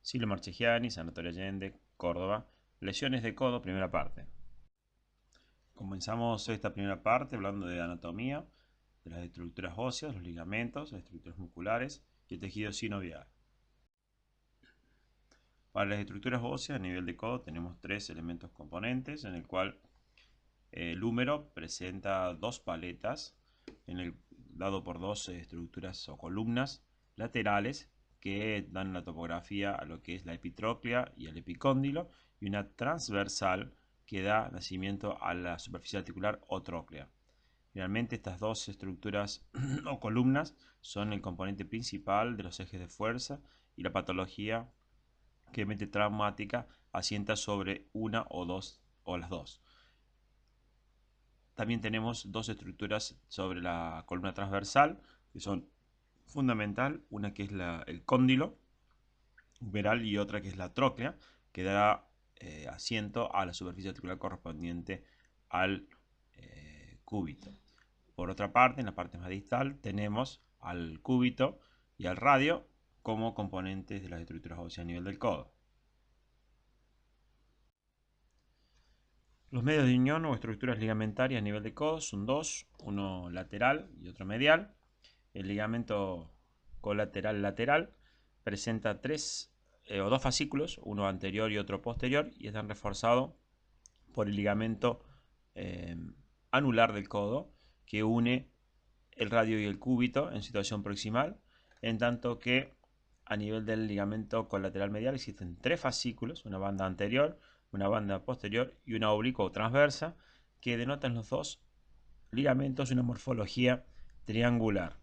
Silo Marchegiani, Sanatorio Allende, Córdoba. Lesiones de codo, primera parte. Comenzamos esta primera parte hablando de anatomía, de las estructuras óseas, los ligamentos, las estructuras musculares y el tejido sinovial. Para las estructuras óseas a nivel de codo tenemos tres elementos componentes, en el cual el húmero presenta dos paletas, dado por dos estructuras o columnas laterales que dan la topografía a lo que es la epitróclea y el epicóndilo, y una transversal que da nacimiento a la superficie articular o tróclea. Realmente estas dos estructuras o columnas son el componente principal de los ejes de fuerza, y la patología gravemente traumática asienta sobre una o dos o las dos. También tenemos dos estructuras sobre la columna transversal que son fundamental, una que es el cóndilo humeral y otra que es la tróclea, que dará asiento a la superficie articular correspondiente al cúbito. Por otra parte, en la parte más distal tenemos al cúbito y al radio como componentes de las estructuras óseas a nivel del codo. Los medios de unión o estructuras ligamentarias a nivel de codo son dos, uno lateral y otro medial. El ligamento colateral lateral presenta tres o dos fascículos, uno anterior y otro posterior, y están reforzados por el ligamento anular del codo, que une el radio y el cúbito en situación proximal, en tanto que a nivel del ligamento colateral medial existen tres fascículos, una banda anterior, una banda posterior y una oblicua o transversa, que denotan los dos ligamentos una morfología triangular.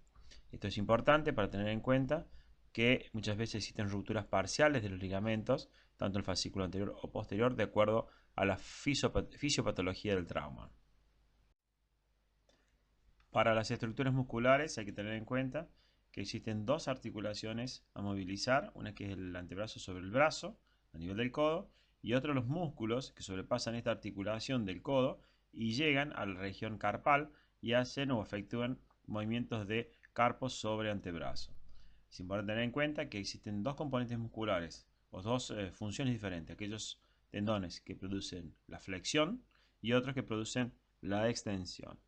Esto es importante para tener en cuenta que muchas veces existen rupturas parciales de los ligamentos, tanto el fascículo anterior o posterior, de acuerdo a la fisiopatología del trauma. Para las estructuras musculares hay que tener en cuenta que existen dos articulaciones a movilizar, una que es el antebrazo sobre el brazo, a nivel del codo, y otro los músculos que sobrepasan esta articulación del codo y llegan a la región carpal y hacen o efectúan movimientos de carpo sobre antebrazo. Es importante tener en cuenta que existen dos componentes musculares o dos funciones diferentes, aquellos tendones que producen la flexión y otros que producen la extensión.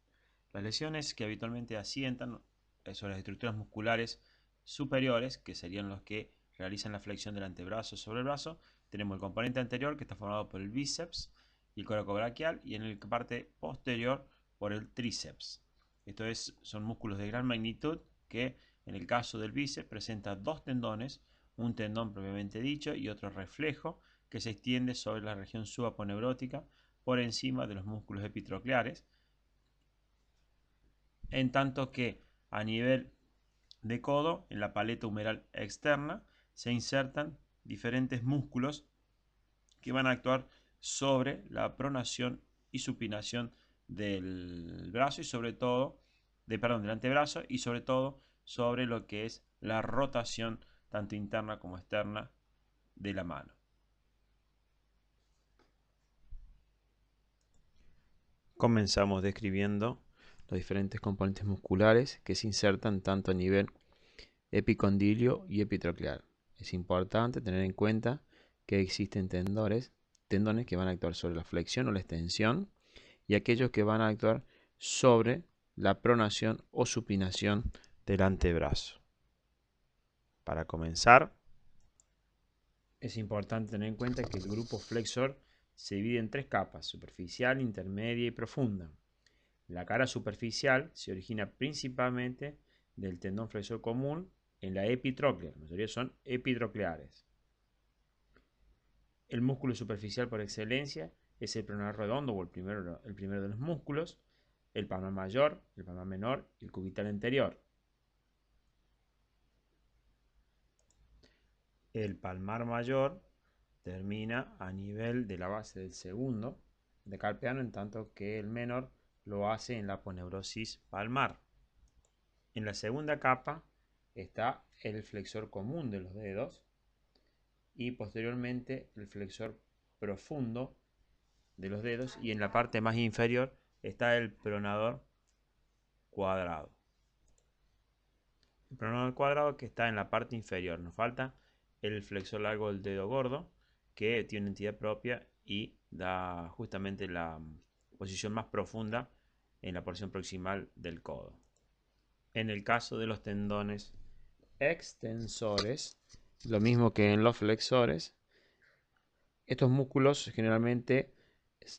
Las lesiones que habitualmente asientan sobre las estructuras musculares superiores, que serían los que realizan la flexión del antebrazo sobre el brazo, tenemos el componente anterior, que está formado por el bíceps y el coracobraquial, y en la parte posterior por el tríceps. Son músculos de gran magnitud que en el caso del bíceps presenta dos tendones, un tendón propiamente dicho y otro reflejo que se extiende sobre la región subaponeurótica por encima de los músculos epitrocleares, en tanto que a nivel de codo, en la paleta humeral externa, se insertan diferentes músculos que van a actuar sobre la pronación y supinación del brazo y sobre todo, del antebrazo, y sobre todo sobre lo que es la rotación tanto interna como externa de la mano. Comenzamos describiendo los diferentes componentes musculares que se insertan tanto a nivel epicondilio y epitroclear. Es importante tener en cuenta que existen tendones que van a actuar sobre la flexión o la extensión, y aquellos que van a actuar sobre la pronación o supinación del antebrazo. Para comenzar, es importante tener en cuenta que el grupo flexor se divide en tres capas: superficial, intermedia y profunda. La cara superficial se origina principalmente del tendón flexor común en la epitróclea, la mayoría son epitrocleares. El músculo superficial por excelencia es el pronador redondo o el primero de los músculos, el palmar mayor, el palmar menor y el cubital anterior. El palmar mayor termina a nivel de la base del segundo de carpiano, en tanto que el menor lo hace en la aponeurosis palmar. En la segunda capa está el flexor común de los dedos y posteriormente el flexor profundo de los dedos, y en la parte más inferior está el pronador cuadrado. El pronador cuadrado que está en la parte inferior. Nos falta el flexor largo del dedo gordo, que tiene una entidad propia y da justamente la posición más profunda en la porción proximal del codo. En el caso de los tendones extensores, lo mismo que en los flexores, estos músculos generalmente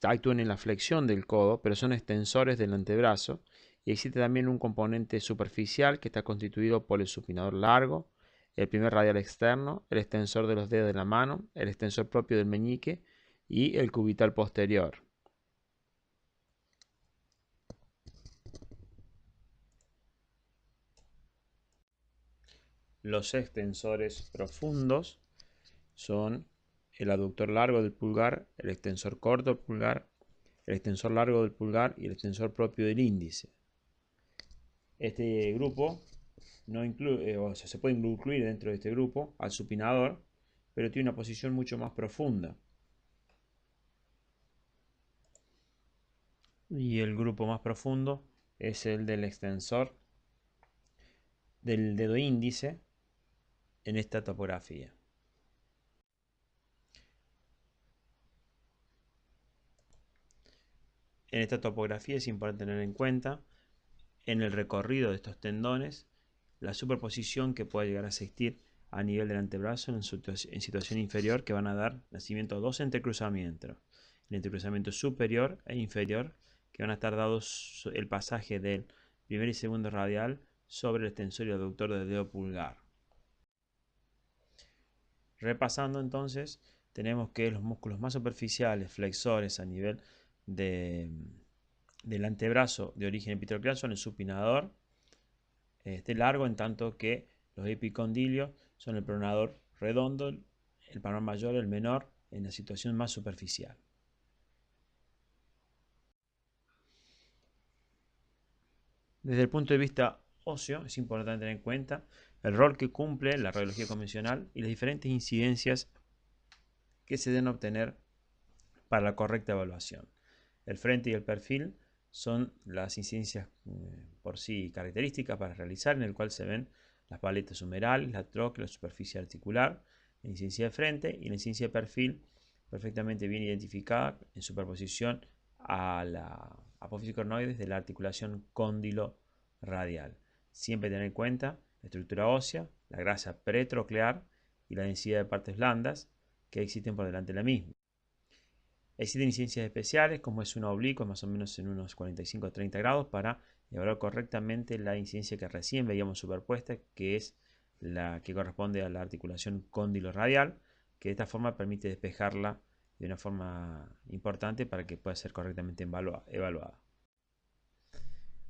actúan en la flexión del codo, pero son extensores del antebrazo. Y existe también un componente superficial que está constituido por el supinador largo, el primer radial externo, el extensor de los dedos de la mano, el extensor propio del meñique y el cubital posterior. Los extensores profundos son el aductor largo del pulgar, el extensor corto del pulgar, el extensor largo del pulgar y el extensor propio del índice. Este grupo no incluye, o sea, se puede incluir dentro de este grupo al supinador, pero tiene una posición mucho más profunda. Y el grupo más profundo es el del extensor del dedo índice en esta topografía. En esta topografía es importante tener en cuenta en el recorrido de estos tendones la superposición que puede llegar a existir a nivel del antebrazo en situación inferior, que van a dar nacimiento a dos entrecruzamientos, el entrecruzamiento superior e inferior, que van a estar dados el pasaje del primer y segundo radial sobre el extensor y aductor del dedo pulgar. Repasando entonces, tenemos que los músculos más superficiales, flexores a nivel del antebrazo de origen epitroclear son el supinador largo, en tanto que los epicondilios son el pronador redondo, el palmar mayor, el menor, en la situación más superficial. Desde el punto de vista óseo, es importante tener en cuenta el rol que cumple la radiología convencional y las diferentes incidencias que se deben obtener para la correcta evaluación. El frente y el perfil son las incidencias por sí características para realizar, en el cual se ven las paletas humerales, la tróquea, la superficie articular, la incidencia de frente y la incidencia de perfil perfectamente bien identificada en superposición a la apófisis cornoides de la articulación cóndilo-radial. Siempre tener en cuenta la estructura ósea, la grasa pretroclear y la densidad de partes blandas que existen por delante de la misma. Existen incidencias especiales, como es una oblicua, más o menos en unos 45 a 30 grados, para evaluar correctamente la incidencia que recién veíamos superpuesta, que es la que corresponde a la articulación cóndilo-radial, que de esta forma permite despejarla de una forma importante para que pueda ser correctamente evaluada.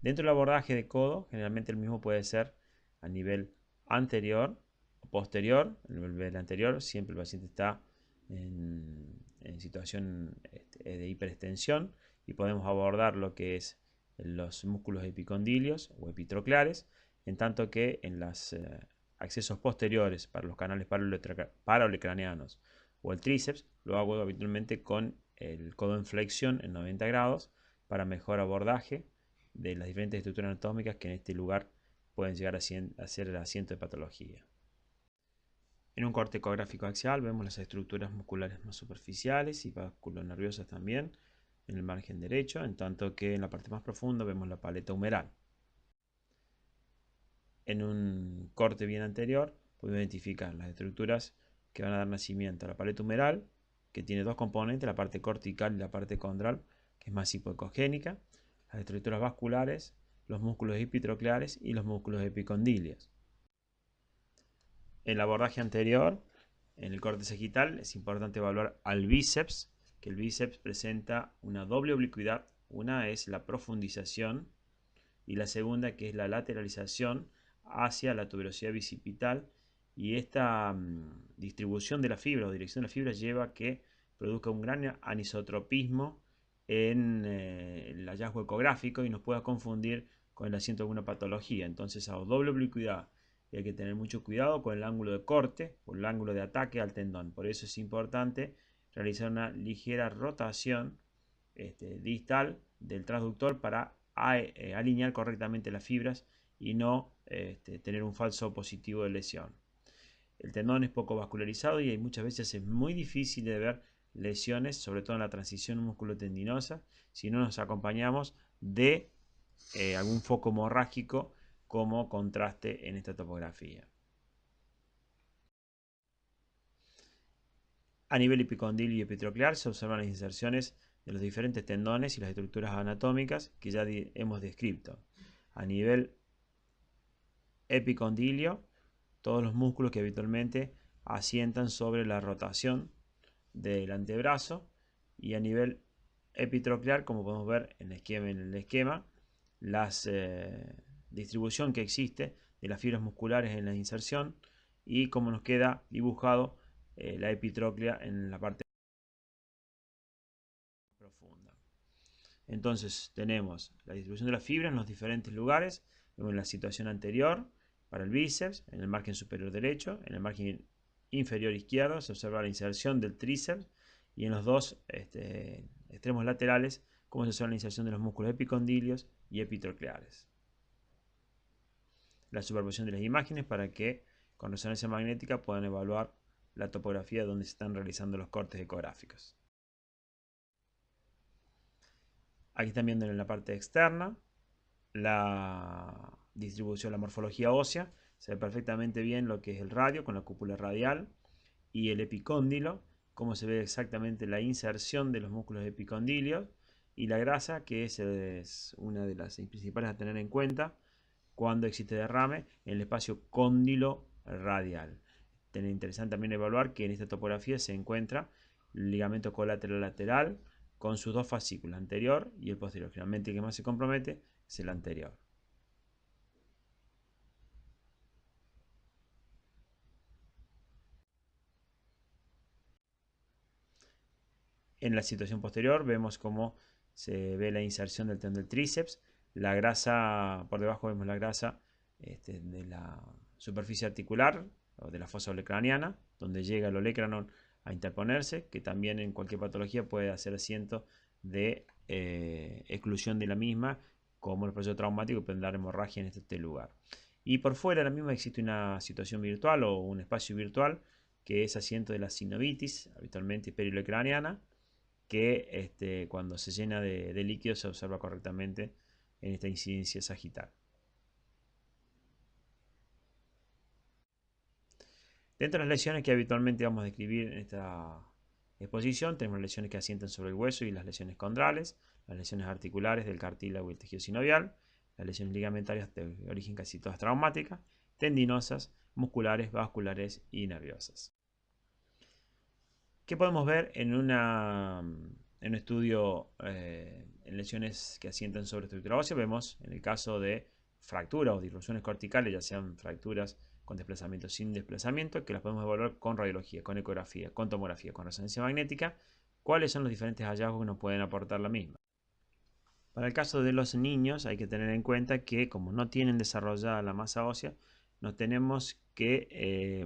Dentro del abordaje de codo, generalmente el mismo puede ser a nivel anterior o posterior. En el nivel anterior siempre el paciente está en situación de hiperextensión y podemos abordar lo que es los músculos epicondilios o epitrocleares, en tanto que en los accesos posteriores para los canales paraolecraneanos o el tríceps lo hago habitualmente con el codo en flexión en 90 grados para mejor abordaje de las diferentes estructuras anatómicas que en este lugar pueden llegar a ser el asiento de patología. En un corte ecográfico axial vemos las estructuras musculares más superficiales y vasculonerviosas también en el margen derecho, en tanto que en la parte más profunda vemos la paleta humeral. En un corte bien anterior podemos identificar las estructuras que van a dar nacimiento a la paleta humeral, que tiene dos componentes, la parte cortical y la parte condral, que es más hipoecogénica, las estructuras vasculares, los músculos epitrocleares y los músculos epicondilios. En el abordaje anterior, en el corte sagital, es importante evaluar al bíceps, que el bíceps presenta una doble oblicuidad. Una es la profundización y la segunda que es la lateralización hacia la tuberosidad bicipital, y esta distribución de la fibra o dirección de la fibra lleva a que produzca un gran anisotropismo en el hallazgo ecográfico y nos pueda confundir con el asiento de alguna patología. Entonces, a doble oblicuidad, y hay que tener mucho cuidado con el ángulo de corte o el ángulo de ataque al tendón. Por eso es importante realizar una ligera rotación distal del transductor para alinear correctamente las fibras y no tener un falso positivo de lesión. el tendón es poco vascularizado y muchas veces es muy difícil de ver lesiones, sobre todo en la transición músculo-tendinosa, si no nos acompañamos de algún foco hemorrágico como contraste en esta topografía. A nivel epicondilio y epitroclear se observan las inserciones de los diferentes tendones y las estructuras anatómicas que ya hemos descrito. A nivel epicondilio, todos los músculos que habitualmente asientan sobre la rotación del antebrazo, y a nivel epitroclear, como podemos ver en el esquema, la distribución que existe de las fibras musculares en la inserción y cómo nos queda dibujado la epitróclea en la parte profunda. Entonces tenemos la distribución de las fibras en los diferentes lugares. Vemos la situación anterior para el bíceps, en el margen superior derecho, en el margen inferior izquierdo se observa la inserción del tríceps, y en los dos extremos laterales cómo se observa la inserción de los músculos epicondilios y epitrocleares. La superposición de las imágenes para que con resonancia magnética puedan evaluar la topografía donde se están realizando los cortes ecográficos. Aquí están viendo en la parte externa la distribución, la morfología ósea. Se ve perfectamente bien lo que es el radio con la cúpula radial y el epicóndilo, cómo se ve exactamente la inserción de los músculos epicondilios, y la grasa, que es una de las principales a tener en cuenta cuando existe derrame en el espacio cóndilo radial. Es interesante también evaluar que en esta topografía se encuentra el ligamento colateral lateral con sus dos fascículos, anterior y el posterior. Generalmente el que más se compromete es el anterior. En la situación posterior vemos cómo se ve la inserción del tendón del tríceps. La grasa, por debajo vemos la grasa de la superficie articular o de la fosa olecraniana, donde llega el olecranon a interponerse, que también en cualquier patología puede hacer asiento de exclusión de la misma, como el proceso traumático, pueden dar hemorragia en este lugar. Y por fuera de la misma existe una situación virtual o un espacio virtual que es asiento de la sinovitis, habitualmente periolecraniana, que cuando se llena de líquido se observa correctamente en esta incidencia sagital. Dentro de las lesiones que habitualmente vamos a describir en esta exposición, tenemos lesiones que asientan sobre el hueso y las lesiones condrales, las lesiones articulares del cartílago y el tejido sinovial, las lesiones ligamentarias de origen casi todas traumáticas, tendinosas, musculares, vasculares y nerviosas. ¿Qué podemos ver en un estudio en lesiones que asientan sobre estructura ósea? Vemos en el caso de fracturas o disrupciones corticales, ya sean fracturas con desplazamiento, sin desplazamiento, que las podemos evaluar con radiología, con ecografía, con tomografía, con resonancia magnética, cuáles son los diferentes hallazgos que nos pueden aportar la misma. Para el caso de los niños hay que tener en cuenta que como no tienen desarrollada la masa ósea, nos tenemos que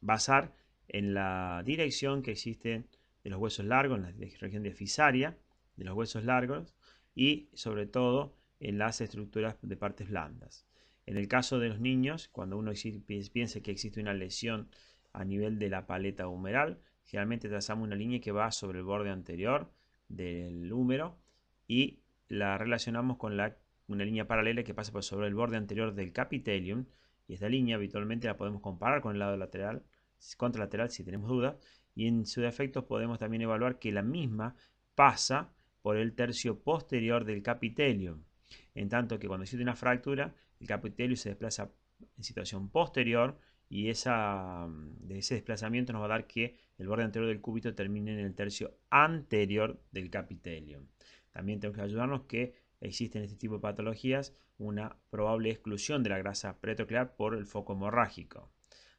basar en la dirección que existe de los huesos largos, en la región diafisaria de los huesos largos, y sobre todo en las estructuras de partes blandas. En el caso de los niños, cuando uno piensa que existe una lesión a nivel de la paleta humeral, generalmente trazamos una línea que va sobre el borde anterior del húmero y la relacionamos con una línea paralela que pasa por sobre el borde anterior del capitelium, y esta línea habitualmente la podemos comparar con el lado lateral, contralateral si tenemos dudas, y en su defecto podemos también evaluar que la misma pasa por el tercio posterior del capitelium, en tanto que cuando existe una fractura el capitelium se desplaza en situación posterior, y de ese desplazamiento nos va a dar que el borde anterior del cúbito termine en el tercio anterior del capitelium. También tenemos que ayudarnos que existe en este tipo de patologías una probable exclusión de la grasa pretroclear por el foco hemorrágico.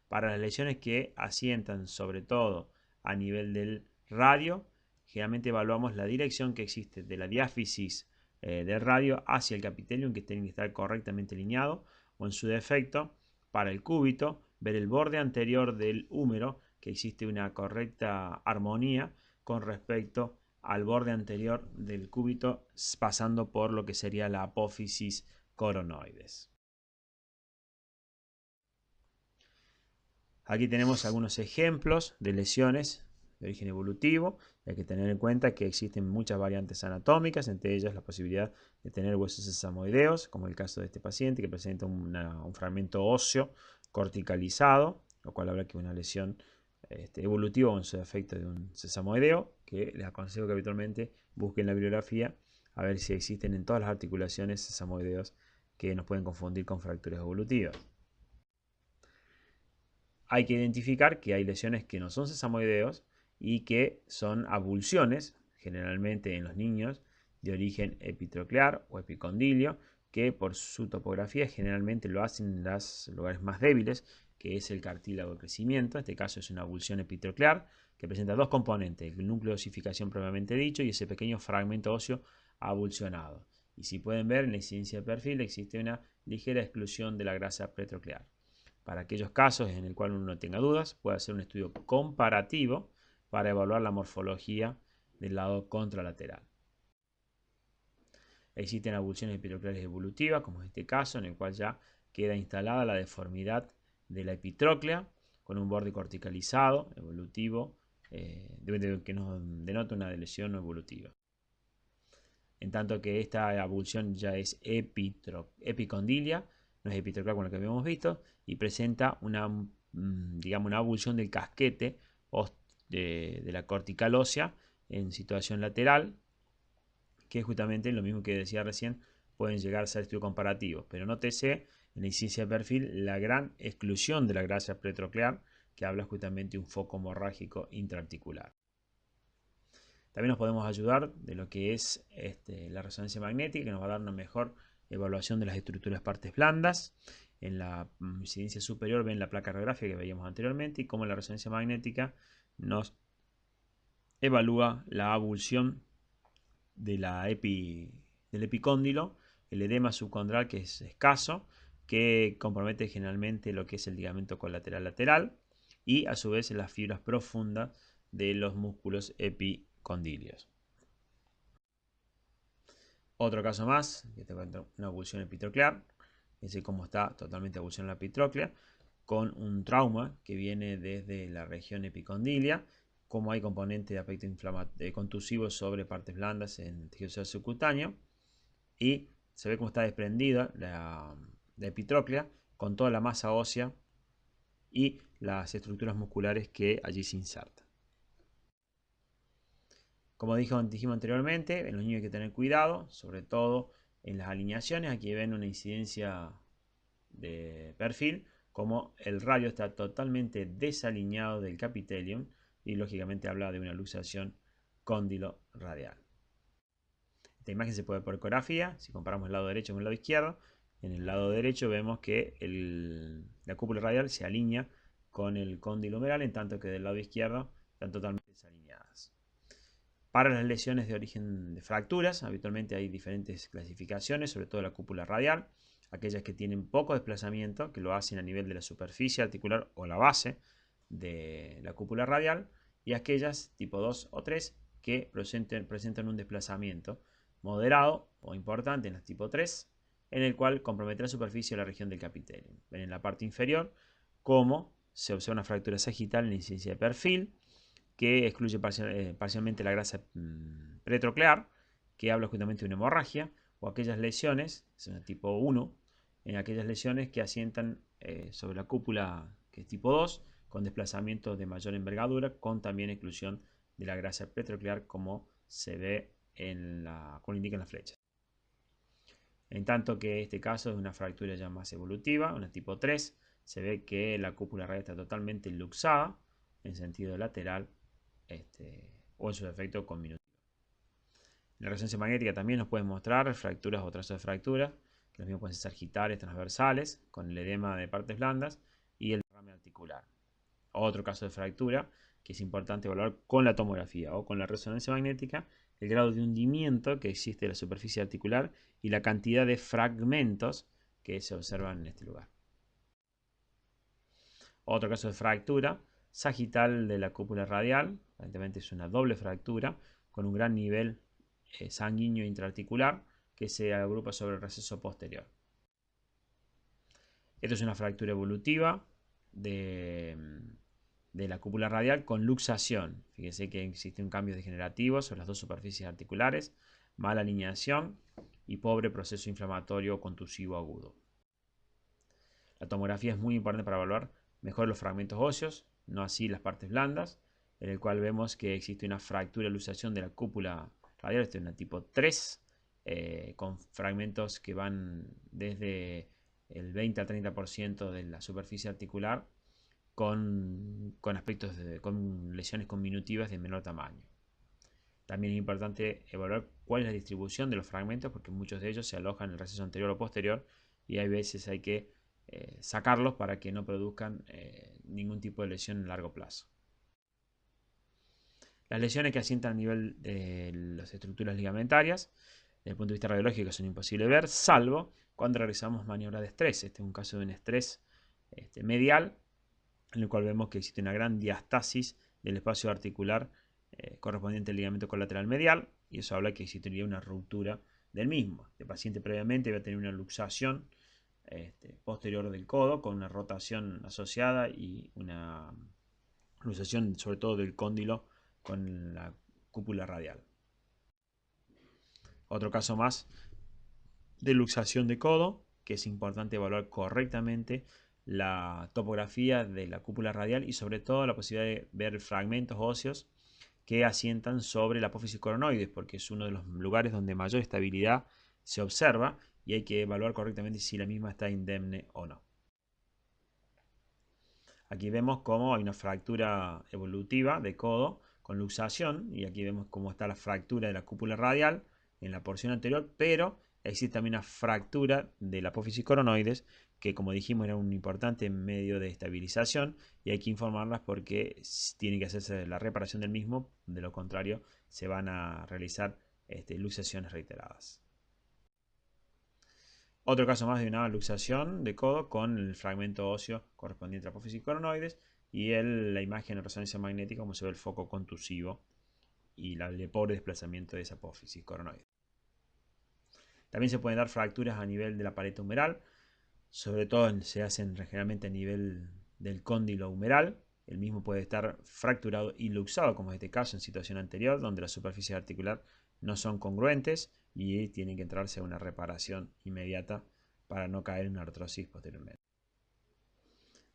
Para las lesiones que asientan sobre todo a nivel del radio, generalmente evaluamos la dirección que existe de la diáfisis del radio hacia el capitelium, que tiene que estar correctamente alineado, o en su defecto, para el cúbito, ver el borde anterior del húmero, que existe una correcta armonía con respecto al borde anterior del cúbito, pasando por lo que sería la apófisis coronoides. Aquí tenemos algunos ejemplos de lesiones de origen evolutivo. Hay que tener en cuenta que existen muchas variantes anatómicas, entre ellas la posibilidad de tener huesos sesamoideos, como el caso de este paciente que presenta un fragmento óseo corticalizado, lo cual habla que una lesión evolutiva o en su defecto de un sesamoideo, que les aconsejo que habitualmente busquen la bibliografía a ver si existen en todas las articulaciones sesamoideos que nos pueden confundir con fracturas evolutivas. Hay que identificar que hay lesiones que no son sesamoideos y que son avulsiones, generalmente en los niños, de origen epitroclear o epicondilio, que por su topografía generalmente lo hacen en los lugares más débiles, que es el cartílago de crecimiento. En este caso es una avulsión epitroclear que presenta dos componentes, el núcleo de osificación propiamente dicho y ese pequeño fragmento óseo avulsionado. Y si pueden ver, en la incidencia de perfil existe una ligera exclusión de la grasa pretroclear. Para aquellos casos en el cual uno no tenga dudas, puede hacer un estudio comparativo para evaluar la morfología del lado contralateral. Existen avulsiones epitrocleares evolutivas, como en este caso, en el cual ya queda instalada la deformidad de la epitróclea con un borde corticalizado evolutivo que nos denota una lesión evolutiva. En tanto que esta avulsión ya es epicondilia, no es epitroclear con lo que habíamos visto, y presenta digamos, una avulsión del casquete de la cortical ósea en situación lateral, que es justamente lo mismo que decía recién, pueden llegar a ser estudios comparativos. Pero nótese en la incidencia de perfil la gran exclusión de la grasa pretroclear, que habla justamente de un foco hemorrágico intraarticular. También nos podemos ayudar de lo que es la resonancia magnética, que nos va a dar una mejor evaluación de las estructuras partes blandas. En la incidencia superior ven la placa radiográfica que veíamos anteriormente y cómo la resonancia magnética nos evalúa la avulsión de del epicóndilo, el edema subcondral que es escaso, que compromete generalmente lo que es el ligamento colateral lateral y a su vez en las fibras profundas de los músculos epicondilios. Otro caso más, que te cuento una avulsión epitroclear, es como está totalmente avulsionada la epitróclea, con un trauma que viene desde la región epicondilia, como hay componente de aspecto contusivo sobre partes blandas en tejido subcutáneo, y se ve cómo está desprendida la epitróclea con toda la masa ósea y las estructuras musculares que allí se insertan. Como dijimos anteriormente, en los niños hay que tener cuidado, sobre todo en las alineaciones. Aquí ven una incidencia de perfil, como el radio está totalmente desalineado del capitelium y lógicamente habla de una luxación cóndilo-radial. Esta imagen se puede ver por ecografía. Si comparamos el lado derecho con el lado izquierdo, en el lado derecho vemos que la cúpula radial se alinea con el cóndilo humeral, en tanto que del lado izquierdo están totalmente desalineadas. Para las lesiones de origen de fracturas, habitualmente hay diferentes clasificaciones, sobre todo la cúpula radial, aquellas que tienen poco desplazamiento, que lo hacen a nivel de la superficie articular o la base de la cúpula radial, y aquellas tipo 2 o 3 que presentan un desplazamiento moderado o importante en las tipo 3, en el cual compromete la superficie o la región del capitelium. Ven en la parte inferior cómo se observa una fractura sagital en la incidencia de perfil, que excluye parcialmente la grasa pretroclear, que habla justamente de una hemorragia, o aquellas lesiones, es tipo 1, en aquellas lesiones que asientan sobre la cúpula, que es tipo 2, con desplazamiento de mayor envergadura, con también exclusión de la grasa pretroclear, como se ve como indican las flechas. En tanto que este caso es una fractura ya más evolutiva, una tipo 3, se ve que la cúpula radial está totalmente luxada en sentido lateral, o en su defecto conminutivo. La resonancia magnética también nos puede mostrar fracturas o trazos de fracturas, que los mismos pueden ser sagittales, transversales, con el edema de partes blandas y el derrame articular. Otro caso de fractura que es importante evaluar con la tomografía o con la resonancia magnética, el grado de hundimiento que existe en la superficie articular y la cantidad de fragmentos que se observan en este lugar. Otro caso de fractura sagital de la cúpula radial, aparentemente es una doble fractura con un gran nivel sanguíneo intraarticular que se agrupa sobre el receso posterior. Esto es una fractura evolutiva de la cúpula radial con luxación. Fíjense que existe un cambio degenerativo sobre las dos superficies articulares, mala alineación y pobre proceso inflamatorio contusivo agudo. La tomografía es muy importante para evaluar mejor los fragmentos óseos, no así las partes blandas, en el cual vemos que existe una fractura de luxación de la cúpula radial, este es una tipo 3, con fragmentos que van desde el 20 al 30% de la superficie articular, con lesiones conminutivas de menor tamaño. También es importante evaluar cuál es la distribución de los fragmentos, porque muchos de ellos se alojan en el receso anterior o posterior y hay veces hay que sacarlos para que no produzcan ningún tipo de lesión en largo plazo. Las lesiones que asientan a nivel de las estructuras ligamentarias, desde el punto de vista radiológico, son imposibles de ver, salvo cuando realizamos maniobras de estrés. Este es un caso de un estrés medial, en el cual vemos que existe una gran diastasis del espacio articular correspondiente al ligamento colateral medial, y eso habla que existiría una ruptura del mismo. El paciente previamente va a tener una luxación posterior del codo con una rotación asociada y una luxación sobre todo del cóndilo con la cúpula radial. Otro caso más de luxación de codo, que es importante evaluar correctamente la topografía de la cúpula radial y sobre todo la posibilidad de ver fragmentos óseos que asientan sobre la apófisis coronoides, porque es uno de los lugares donde mayor estabilidad se observa y hay que evaluar correctamente si la misma está indemne o no. Aquí vemos cómo hay una fractura evolutiva de codo con luxación y aquí vemos cómo está la fractura de la cúpula radial en la porción anterior, pero existe también una fractura de la apófisis coronoides que, como dijimos, era un importante medio de estabilización y hay que informarlas porque tiene que hacerse la reparación del mismo, de lo contrario se van a realizar luxaciones reiteradas. Otro caso más de una luxación de codo con el fragmento óseo correspondiente a la apófisis coronoides y la imagen de resonancia magnética, como se ve el foco contusivo y el pobre desplazamiento de esa apófisis coronoide. También se pueden dar fracturas a nivel de la pared humeral, sobre todo se hacen generalmente a nivel del cóndilo humeral. El mismo puede estar fracturado y luxado, como en este caso en situación anterior, donde las superficies articulares no son congruentes y tiene que entrarse a una reparación inmediata para no caer en una artrosis posteriormente.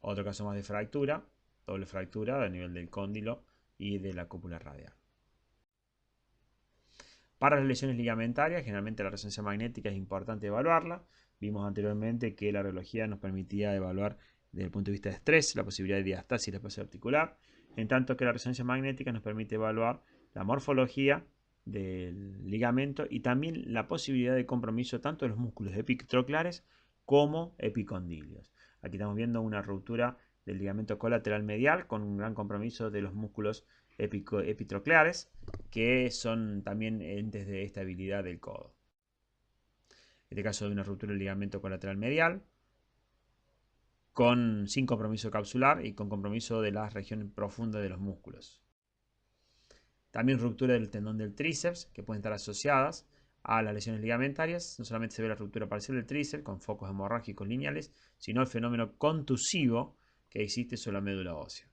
Otro caso más de fractura, doble fractura a nivel del cóndilo y de la cúpula radial. Para las lesiones ligamentarias, generalmente la resonancia magnética es importante evaluarla. Vimos anteriormente que la radiología nos permitía evaluar desde el punto de vista de estrés la posibilidad de diastasis del espacio articular, en tanto que la resonancia magnética nos permite evaluar la morfología del ligamento y también la posibilidad de compromiso tanto de los músculos epitroclares como epicondilios. Aquí estamos viendo una ruptura del ligamento colateral medial con un gran compromiso de los músculos epitroclares, que son también entes de estabilidad del codo. En este caso de una ruptura del ligamento colateral medial, sin compromiso capsular y con compromiso de las regiones profundas de los músculos. También ruptura del tendón del tríceps, que pueden estar asociadas a las lesiones ligamentarias. No solamente se ve la ruptura parcial del tríceps con focos hemorrágicos lineales, sino el fenómeno contusivo que existe sobre la médula ósea.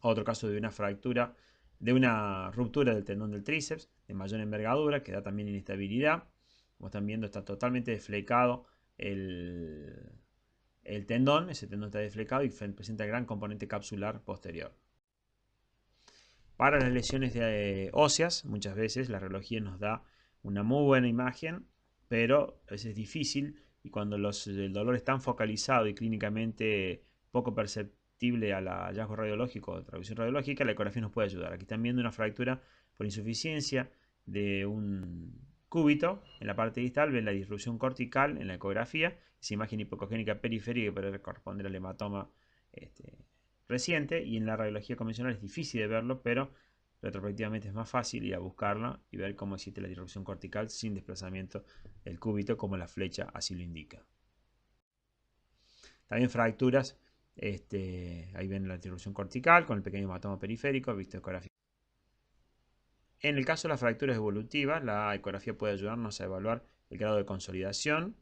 Otro caso de una fractura, de una ruptura del tendón del tríceps de mayor envergadura, que da también inestabilidad. Como están viendo, está totalmente desflecado el tendón, ese tendón está desflecado y presenta gran componente capsular posterior. Para las lesiones óseas, muchas veces la radiología nos da una muy buena imagen, pero a veces es difícil y cuando el dolor es tan focalizado y clínicamente poco perceptible al hallazgo radiológico o traducción radiológica, la ecografía nos puede ayudar. Aquí están viendo una fractura por insuficiencia de un cúbito en la parte distal, ven la disrupción cortical en la ecografía, esa imagen hipocogénica periférica que puede corresponder al hematoma reciente, y en la radiología convencional es difícil de verlo, pero retrospectivamente es más fácil ir a buscarla y ver cómo existe la disrupción cortical sin desplazamiento del cúbito, como la flecha así lo indica. También fracturas, ahí ven la disrupción cortical con el pequeño hematoma periférico, visto ecografía. En el caso de las fracturas evolutivas, la ecografía puede ayudarnos a evaluar el grado de consolidación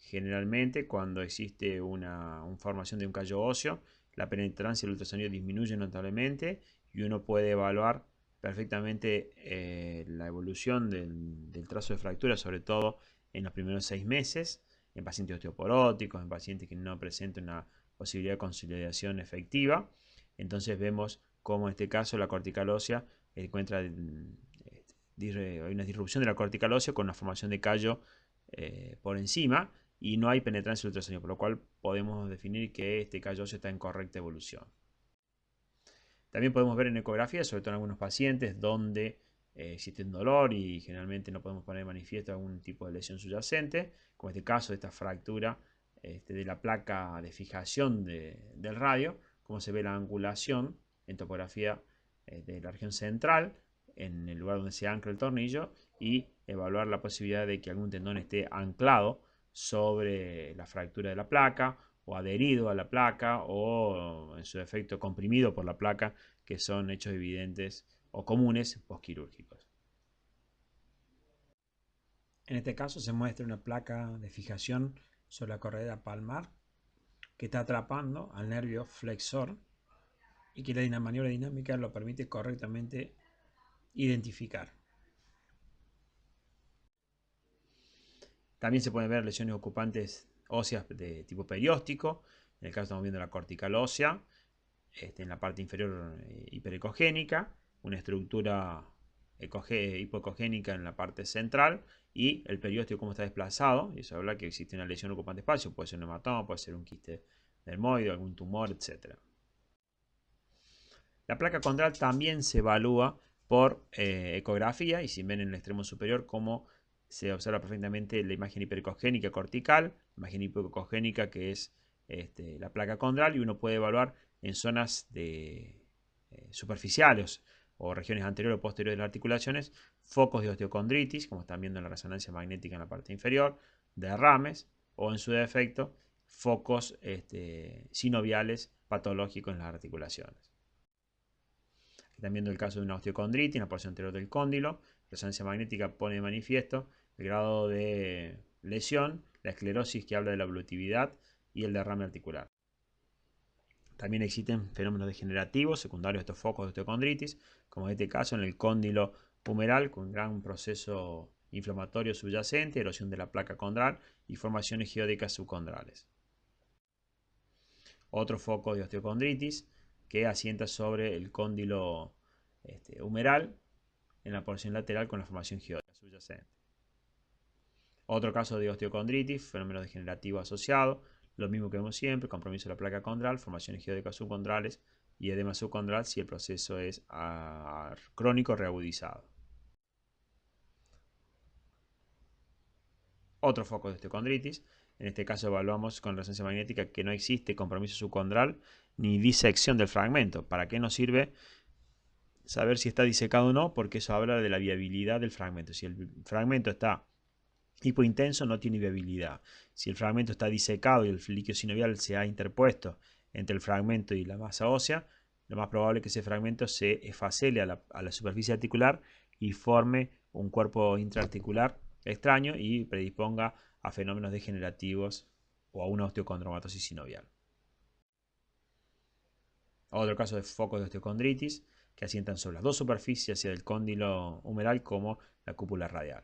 generalmente cuando existe una formación de un callo óseo, la penetrancia del ultrasonido disminuye notablemente y uno puede evaluar perfectamente la evolución del trazo de fractura, sobre todo en los primeros 6 meses, en pacientes osteoporóticos, en pacientes que no presentan una posibilidad de consolidación efectiva. Entonces vemos cómo en este caso la cortical ósea encuentra hay una disrupción de la cortical ósea con una formación de callo por encima y no hay penetrancia del ultrasonido, por lo cual podemos definir que este callo óseo está en correcta evolución. También podemos ver en ecografía, sobre todo en algunos pacientes, donde existe un dolor y generalmente no podemos poner de manifiesto algún tipo de lesión subyacente, como este caso de esta fractura de la placa de fijación del radio, como se ve la angulación en topografía de la región central, en el lugar donde se ancla el tornillo, y evaluar la posibilidad de que algún tendón esté anclado sobre la fractura de la placa o adherido a la placa o en su defecto comprimido por la placa, que son hechos evidentes o comunes posquirúrgicos. En este caso se muestra una placa de fijación sobre la corredera palmar que está atrapando al nervio flexor y que la maniobra dinámica lo permite correctamente identificar. También se pueden ver lesiones ocupantes óseas de tipo perióstico. En el caso estamos viendo la cortical ósea, en la parte inferior hiperecogénica, una estructura hipoecogénica en la parte central y el periósteo cómo está desplazado. Y eso habla que existe una lesión ocupante espacio, puede ser un hematoma, puede ser un quiste dermoide, algún tumor, etc. La placa condral también se evalúa por ecografía y si ven en el extremo superior cómo se observa perfectamente la imagen hiperecogénica cortical, la imagen hipoecogénica que es la placa condral, y uno puede evaluar en zonas superficiales o regiones anteriores o posteriores de las articulaciones focos de osteocondritis, como están viendo en la resonancia magnética en la parte inferior, derrames o en su defecto focos sinoviales patológicos en las articulaciones. Están viendo el caso de una osteocondritis en la porción anterior del cóndilo. La resonancia magnética pone de manifiesto el grado de lesión, la esclerosis que habla de la evolutividad y el derrame articular. También existen fenómenos degenerativos secundarios a estos focos de osteocondritis, como en este caso en el cóndilo humeral con un gran proceso inflamatorio subyacente, erosión de la placa condral y formaciones geódicas subcondrales. Otro foco de osteocondritis que asienta sobre el cóndilo humeral en la porción lateral con la formación geódica subyacente. Otro caso de osteocondritis, fenómeno degenerativo asociado, lo mismo que vemos siempre, compromiso de la placa condral, formaciones geódicas subcondrales y edema subcondral si el proceso es crónico reagudizado. Otro foco de osteocondritis, en este caso evaluamos con resonancia magnética que no existe compromiso subcondral ni disección del fragmento. ¿Para qué nos sirve saber si está disecado o no? Porque eso habla de la viabilidad del fragmento. Si el fragmento está hipointenso, no tiene viabilidad. Si el fragmento está disecado y el líquido sinovial se ha interpuesto entre el fragmento y la masa ósea, lo más probable es que ese fragmento se esfacele a la superficie articular y forme un cuerpo intraarticular extraño y predisponga a fenómenos degenerativos o a una osteocondromatosis sinovial. Otro caso de focos de osteocondritis que asientan sobre las dos superficies hacia el cóndilo humeral como la cúpula radial.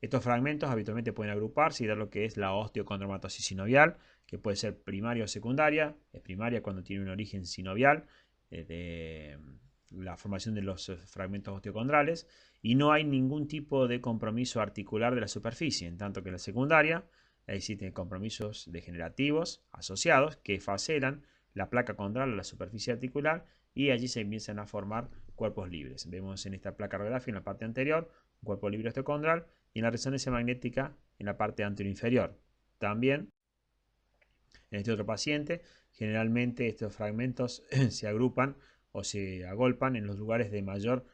Estos fragmentos habitualmente pueden agruparse y dar lo que es la osteocondromatosis sinovial, que puede ser primaria o secundaria. Es primaria cuando tiene un origen sinovial, de la formación de los fragmentos osteocondrales, y no hay ningún tipo de compromiso articular de la superficie, en tanto que la secundaria existen compromisos degenerativos asociados que facelan la placa condral a la superficie articular y allí se empiezan a formar cuerpos libres. Vemos en esta placa radiográfica en la parte anterior un cuerpo libre osteocondral y en la resonancia magnética en la parte anteroinferior. También en este otro paciente, generalmente estos fragmentos se agrupan o se agolpan en los lugares de mayor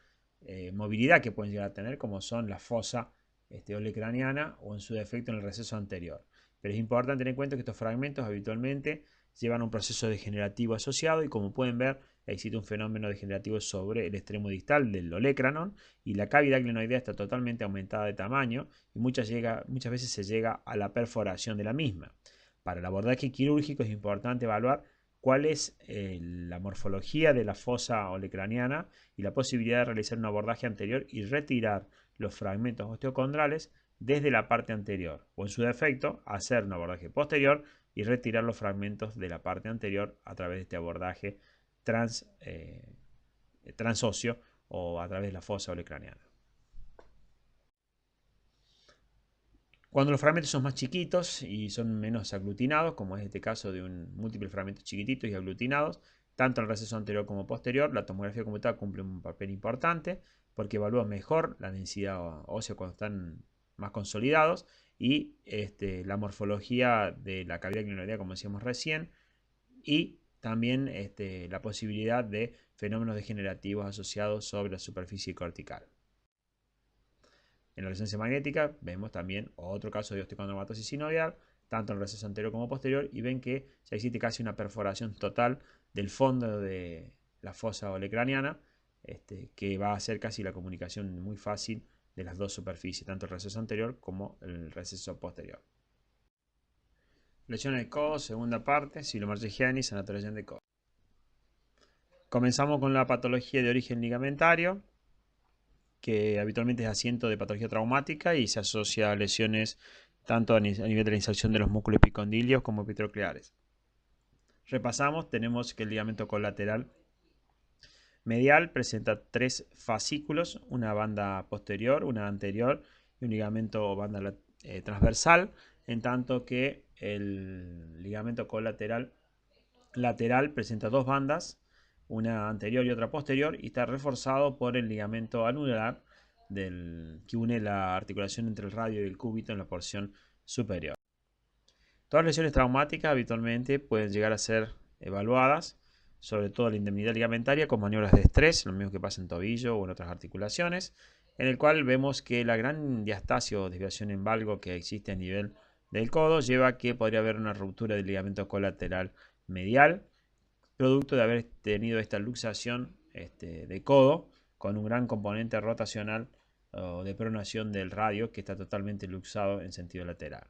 movilidad que pueden llegar a tener, como son la fosa olecraniana o en su defecto en el receso anterior. Pero es importante tener en cuenta que estos fragmentos habitualmente llevan un proceso degenerativo asociado y como pueden ver existe un fenómeno degenerativo sobre el extremo distal del olecranon y la cavidad glenoidea está totalmente aumentada de tamaño y muchas veces se llega a la perforación de la misma. Para el abordaje quirúrgico es importante evaluar cuál es la morfología de la fosa olecraniana y la posibilidad de realizar un abordaje anterior y retirar los fragmentos osteocondrales desde la parte anterior, o en su defecto, hacer un abordaje posterior y retirar los fragmentos de la parte anterior a través de este abordaje transóseo o a través de la fosa olecraniana. Cuando los fragmentos son más chiquitos y son menos aglutinados, como es este caso de un múltiple fragmentos chiquititos y aglutinados, tanto en el receso anterior como posterior, la tomografía computada cumple un papel importante porque evalúa mejor la densidad ósea cuando están más consolidados y la morfología de la cavidad glenoidea, como decíamos recién, y también la posibilidad de fenómenos degenerativos asociados sobre la superficie cortical. En la resonancia magnética vemos también otro caso de osteocondratomatosis sinovial, tanto en el receso anterior como posterior, y ven que ya existe casi una perforación total del fondo de la fosa olecraniana, que va a hacer casi la comunicación muy fácil de las dos superficies, tanto el receso anterior como el receso posterior. Lesiones de codo, segunda parte, Silomarchigianis, anatoresión de codo. Comenzamos con la patología de origen ligamentario, que habitualmente es asiento de patología traumática y se asocia a lesiones tanto a nivel de la inserción de los músculos epicondilios como epicondiliares. Repasamos, tenemos que el ligamento colateral medial presenta 3 fascículos, una banda posterior, una anterior y un ligamento o banda transversal, en tanto que el ligamento colateral lateral presenta 2 bandas, una anterior y otra posterior, y está reforzado por el ligamento anular que une la articulación entre el radio y el cúbito en la porción superior. Todas las lesiones traumáticas habitualmente pueden llegar a ser evaluadas, sobre todo la indemnidad ligamentaria, con maniobras de estrés, lo mismo que pasa en tobillo o en otras articulaciones, en el cual vemos que la gran diastasia o desviación en valgo que existe a nivel del codo lleva a que podría haber una ruptura del ligamento colateral medial, producto de haber tenido esta luxación de codo con un gran componente rotacional o de pronación del radio que está totalmente luxado en sentido lateral.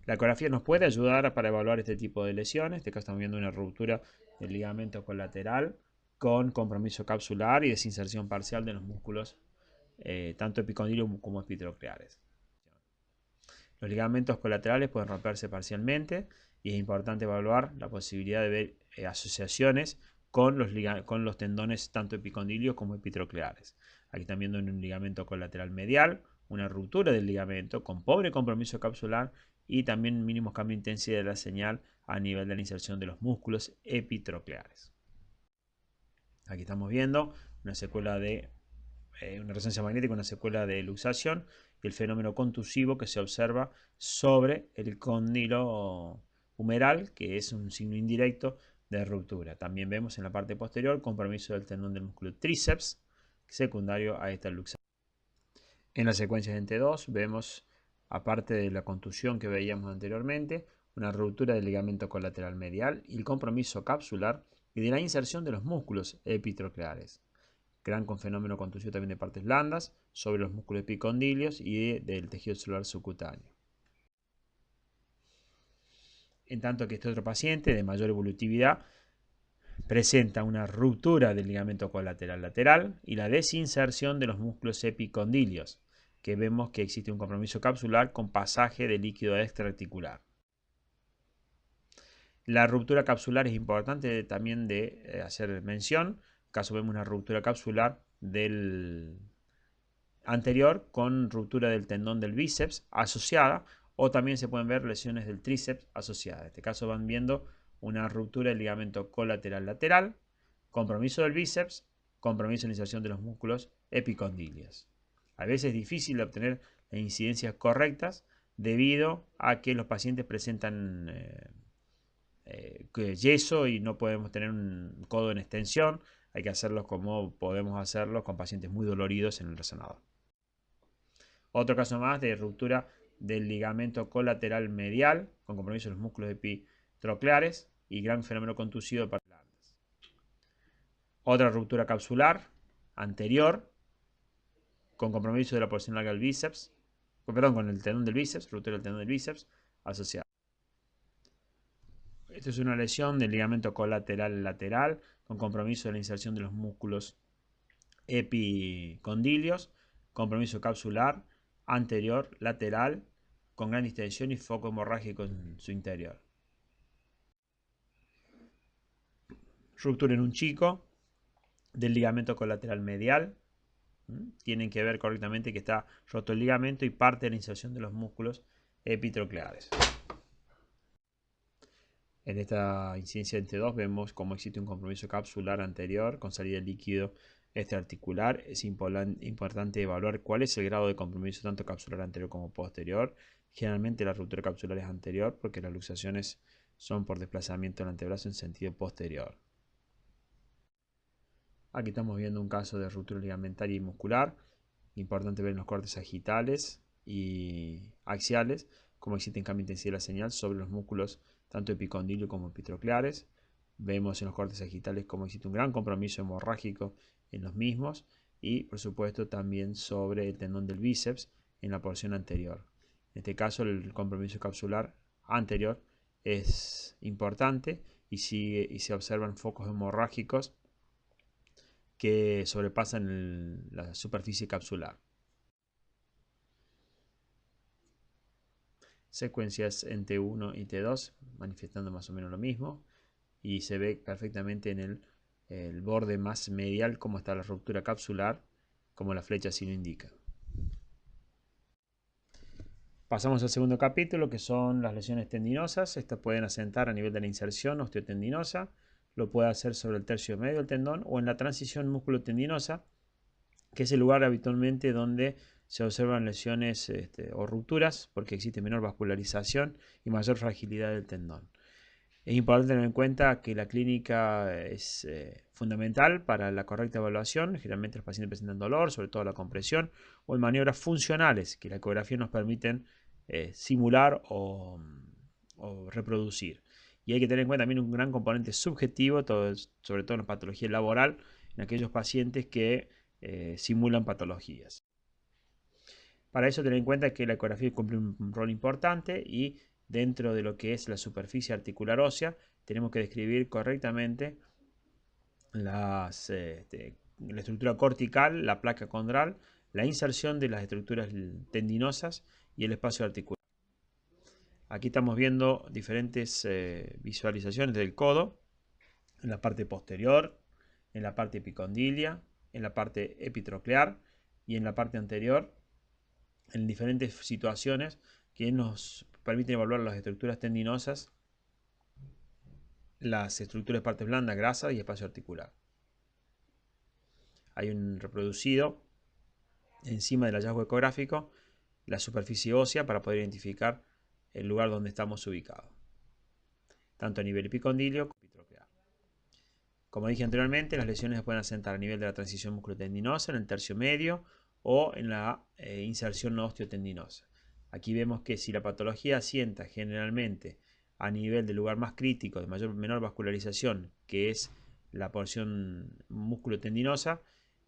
La ecografía nos puede ayudar para evaluar este tipo de lesiones. En este caso estamos viendo una ruptura del ligamento colateral con compromiso capsular y desinserción parcial de los músculos tanto epicondilios como epitrocleares. Los ligamentos colaterales pueden romperse parcialmente y es importante evaluar la posibilidad de ver asociaciones con los tendones tanto epicondilios como epitrocleares. Aquí están viendo en un ligamento colateral medial una ruptura del ligamento con pobre compromiso capsular y también mínimos cambios de intensidad de la señal a nivel de la inserción de los músculos epitrocleares. Aquí estamos viendo una secuela de una resonancia magnética, una secuela de luxación y el fenómeno contusivo que se observa sobre el cóndilo humeral, que es un signo indirecto de ruptura. También vemos en la parte posterior compromiso del tendón del músculo tríceps secundario a esta luxación. En la secuencia de T2 vemos, aparte de la contusión que veíamos anteriormente, una ruptura del ligamento colateral medial y el compromiso capsular y de la inserción de los músculos epitrocleares. Gran con fenómeno contusivo también de partes blandas sobre los músculos epicondilios y del tejido celular subcutáneo. En tanto que este otro paciente de mayor evolutividad presenta una ruptura del ligamento colateral lateral y la desinserción de los músculos epicondilios, que vemos que existe un compromiso capsular con pasaje de líquido extraarticular. La ruptura capsular es importante también de hacer mención. En caso vemos una ruptura capsular del anterior con ruptura del tendón del bíceps asociada, o también se pueden ver lesiones del tríceps asociadas. En este caso van viendo una ruptura del ligamento colateral lateral, compromiso del bíceps, compromiso de la inserción de los músculos epicondilios. A veces es difícil obtener las incidencias correctas debido a que los pacientes presentan yeso y no podemos tener un codo en extensión. Hay que hacerlo como podemos hacerlo con pacientes muy doloridos en el resonador. Otro caso más de ruptura del ligamento colateral medial con compromiso de los músculos epitrocleares y gran fenómeno contusivo de partes blandas. Otra ruptura capsular anterior con compromiso de la porción larga del bíceps, perdón, con el tendón del bíceps, ruptura del tendón del bíceps asociada. Esta es una lesión del ligamento colateral lateral con compromiso de la inserción de los músculos epicondilios, compromiso capsular anterior, lateral, con gran distensión y foco hemorrágico en su interior. Ruptura en un chico del ligamento colateral medial. Tienen que ver correctamente que está roto el ligamento y parte de la inserción de los músculos epitrocleares. En esta incidencia entre 2 vemos cómo existe un compromiso capsular anterior con salida de líquido extraarticular. Es importante evaluar cuál es el grado de compromiso tanto capsular anterior como posterior. Generalmente la ruptura capsular es anterior porque las luxaciones son por desplazamiento del antebrazo en sentido posterior. Aquí estamos viendo un caso de ruptura ligamentaria y muscular. Importante ver en los cortes sagitales y axiales cómo existe cambio de intensidad de la señal sobre los músculos tanto epicondilio como epitrocleares. Vemos en los cortes sagitales cómo existe un gran compromiso hemorrágico en los mismos y por supuesto también sobre el tendón del bíceps en la porción anterior. En este caso el compromiso capsular anterior es importante y se observan focos hemorrágicos que sobrepasan la superficie capsular. Secuencias en T1 y T2 manifestando más o menos lo mismo y se ve perfectamente en el borde más medial cómo está la ruptura capsular, como la flecha así lo indica. Pasamos al segundo capítulo, que son las lesiones tendinosas. Estas pueden asentar a nivel de la inserción osteotendinosa, lo puede hacer sobre el tercio medio del tendón o en la transición músculo-tendinosa, que es el lugar habitualmente donde se observan lesiones o rupturas, porque existe menor vascularización y mayor fragilidad del tendón. Es importante tener en cuenta que la clínica es fundamental para la correcta evaluación. Generalmente los pacientes presentan dolor, sobre todo la compresión, o en maniobras funcionales que la ecografía nos permiten simular o reproducir. Y hay que tener en cuenta también un gran componente subjetivo, sobre todo en la patología laboral, en aquellos pacientes que simulan patologías. Para eso tener en cuenta que la ecografía cumple un rol importante y dentro de lo que es la superficie articular ósea tenemos que describir correctamente la estructura cortical, la placa condral, la inserción de las estructuras tendinosas y el espacio articular. Aquí estamos viendo diferentes visualizaciones del codo en la parte posterior, en la parte epicondilia, en la parte epitroclear y en la parte anterior, en diferentes situaciones que nos permiten evaluar las estructuras tendinosas, las estructuras de partes blandas, grasa y espacio articular. Hay un reproducido encima del hallazgo ecográfico la superficie ósea para poder identificar el lugar donde estamos ubicados, tanto a nivel epicondilio como epitroclear. Como dije anteriormente, las lesiones se pueden asentar a nivel de la transición musculotendinosa, en el tercio medio o en la inserción osteotendinosa. Aquí vemos que si la patología asienta generalmente a nivel del lugar más crítico, de menor vascularización, que es la porción musculotendinosa,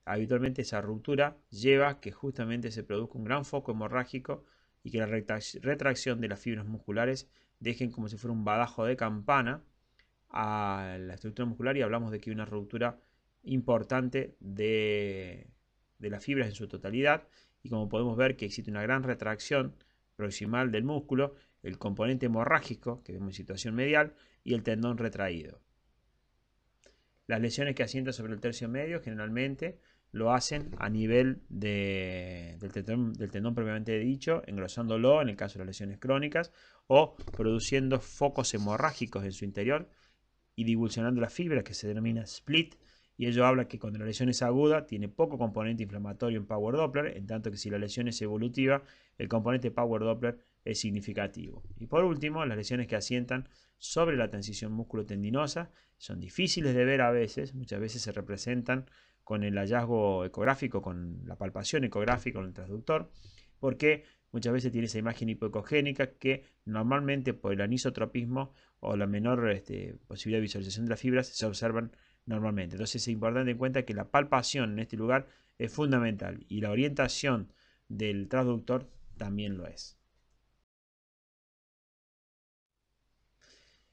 habitualmente esa ruptura lleva a que justamente se produzca un gran foco hemorrágico y que la retracción de las fibras musculares dejen como si fuera un badajo de campana a la estructura muscular y hablamos de que hay una ruptura importante de las fibras en su totalidad y como podemos ver que existe una gran retracción proximal del músculo, el componente hemorrágico que vemos en situación medial y el tendón retraído. Las lesiones que asientan sobre el tercio medio generalmente lo hacen a nivel del tendón propiamente dicho, engrosándolo en el caso de las lesiones crónicas o produciendo focos hemorrágicos en su interior y divulsionando las fibras que se denomina split, y ello habla que cuando la lesión es aguda tiene poco componente inflamatorio en Power Doppler, en tanto que si la lesión es evolutiva el componente Power Doppler es significativo. Y por último, las lesiones que asientan sobre la transición músculo-tendinosa son difíciles de ver a veces, muchas veces se representan con el hallazgo ecográfico, con la palpación ecográfica con el transductor, porque muchas veces tiene esa imagen hipoecogénica que normalmente por el anisotropismo o la menor posibilidad de visualización de las fibras se observan normalmente. Entonces es importante en cuenta que la palpación en este lugar es fundamental y la orientación del transductor también lo es.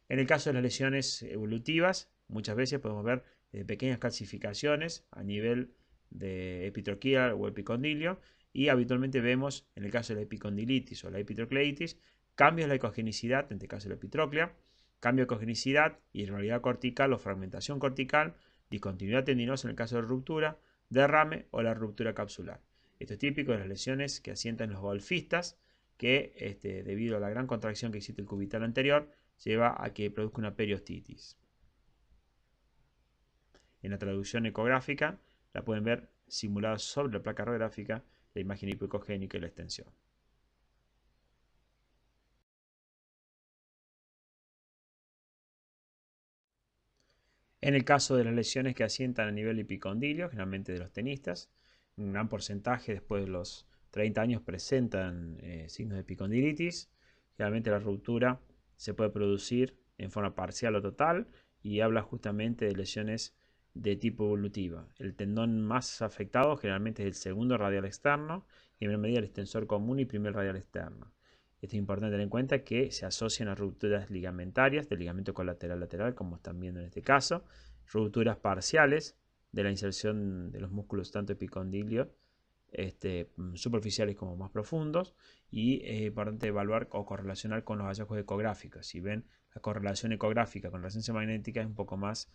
En el caso de las lesiones evolutivas, muchas veces podemos ver pequeñas calcificaciones a nivel de epitroquial o epicondilio y habitualmente vemos, en el caso de la epicondilitis o la epitrocleitis, cambios de la ecogenicidad, en este caso de la epitroclea, cambio de ecogenicidad, irregularidad cortical o fragmentación cortical, discontinuidad tendinosa en el caso de ruptura, derrame o la ruptura capsular. Esto es típico de las lesiones que asientan los golfistas, que debido a la gran contracción que existe el cubital anterior, lleva a que produzca una periostitis. En la traducción ecográfica la pueden ver simulada sobre la placa radiográfica la imagen hipocogénica y la extensión. En el caso de las lesiones que asientan a nivel epicondilio, generalmente de los tenistas, un gran porcentaje después de los 30 años presentan signos de epicondilitis. Generalmente la ruptura se puede producir en forma parcial o total y habla justamente de lesiones de tipo evolutiva. El tendón más afectado generalmente es el segundo radial externo y en menor medida el extensor común y primer radial externo. Esto es importante tener en cuenta que se asocian a rupturas ligamentarias del ligamento colateral lateral, como están viendo en este caso, rupturas parciales de la inserción de los músculos tanto epicondilio superficiales como más profundos, y es importante evaluar o correlacionar con los hallazgos ecográficos. Si ven, la correlación ecográfica con la resonancia magnética es un poco más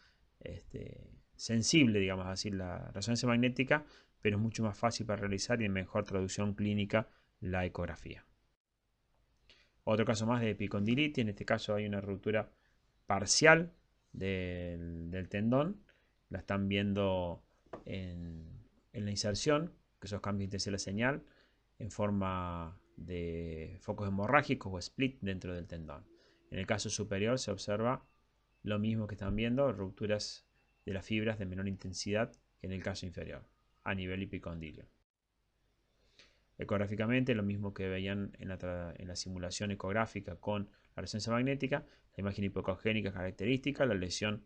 sensible, digamos así, la resonancia magnética, pero es mucho más fácil para realizar y en mejor traducción clínica la ecografía. Otro caso más de epicondilitis, en este caso hay una ruptura parcial del tendón, la están viendo en la inserción, que esos cambios de intensidad de la señal en forma de focos hemorrágicos o split dentro del tendón. En el caso superior se observa lo mismo que están viendo, rupturas de las fibras de menor intensidad que en el caso inferior, a nivel epicondilio. Ecográficamente, lo mismo que veían en la simulación ecográfica con la resonancia magnética, la imagen hipocogénica característica, la lesión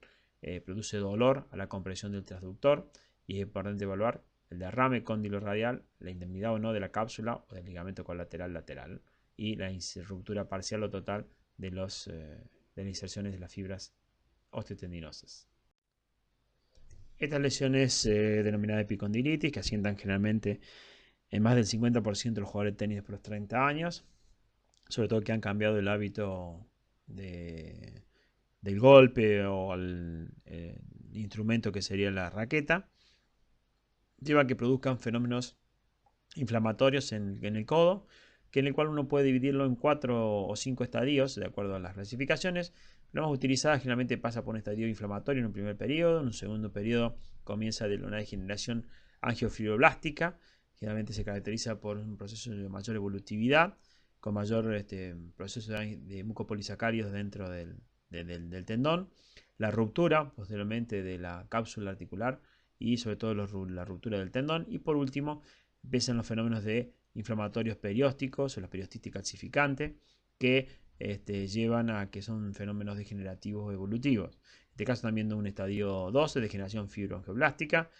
produce dolor a la compresión del transductor y es importante evaluar el derrame cóndilo radial, la indemnidad o no de la cápsula o del ligamento colateral lateral y la ruptura parcial o total de las inserciones de las fibras osteotendinosas. Estas lesiones denominadas epicondilitis, que asientan generalmente en más del 50% de los jugadores de tenis después de los 30 años, sobre todo que han cambiado el hábito del golpe o el instrumento que sería la raqueta, lleva a que produzcan fenómenos inflamatorios en el codo, que en el cual uno puede dividirlo en 4 o 5 estadios, de acuerdo a las clasificaciones. La más utilizada generalmente pasa por un estadio inflamatorio en un primer periodo, en un segundo periodo comienza de una degeneración angiofibroblástica, generalmente se caracteriza por un proceso de mayor evolutividad, con mayor proceso de mucopolisacáridos dentro del tendón, la ruptura posteriormente de la cápsula articular y sobre todo la ruptura del tendón, y por último empiezan los fenómenos de inflamatorios periósticos o la periostitis calcificante que llevan a que son fenómenos degenerativos evolutivos. En este caso están viendo un estadio 12 de degeneración fibroangioblástica,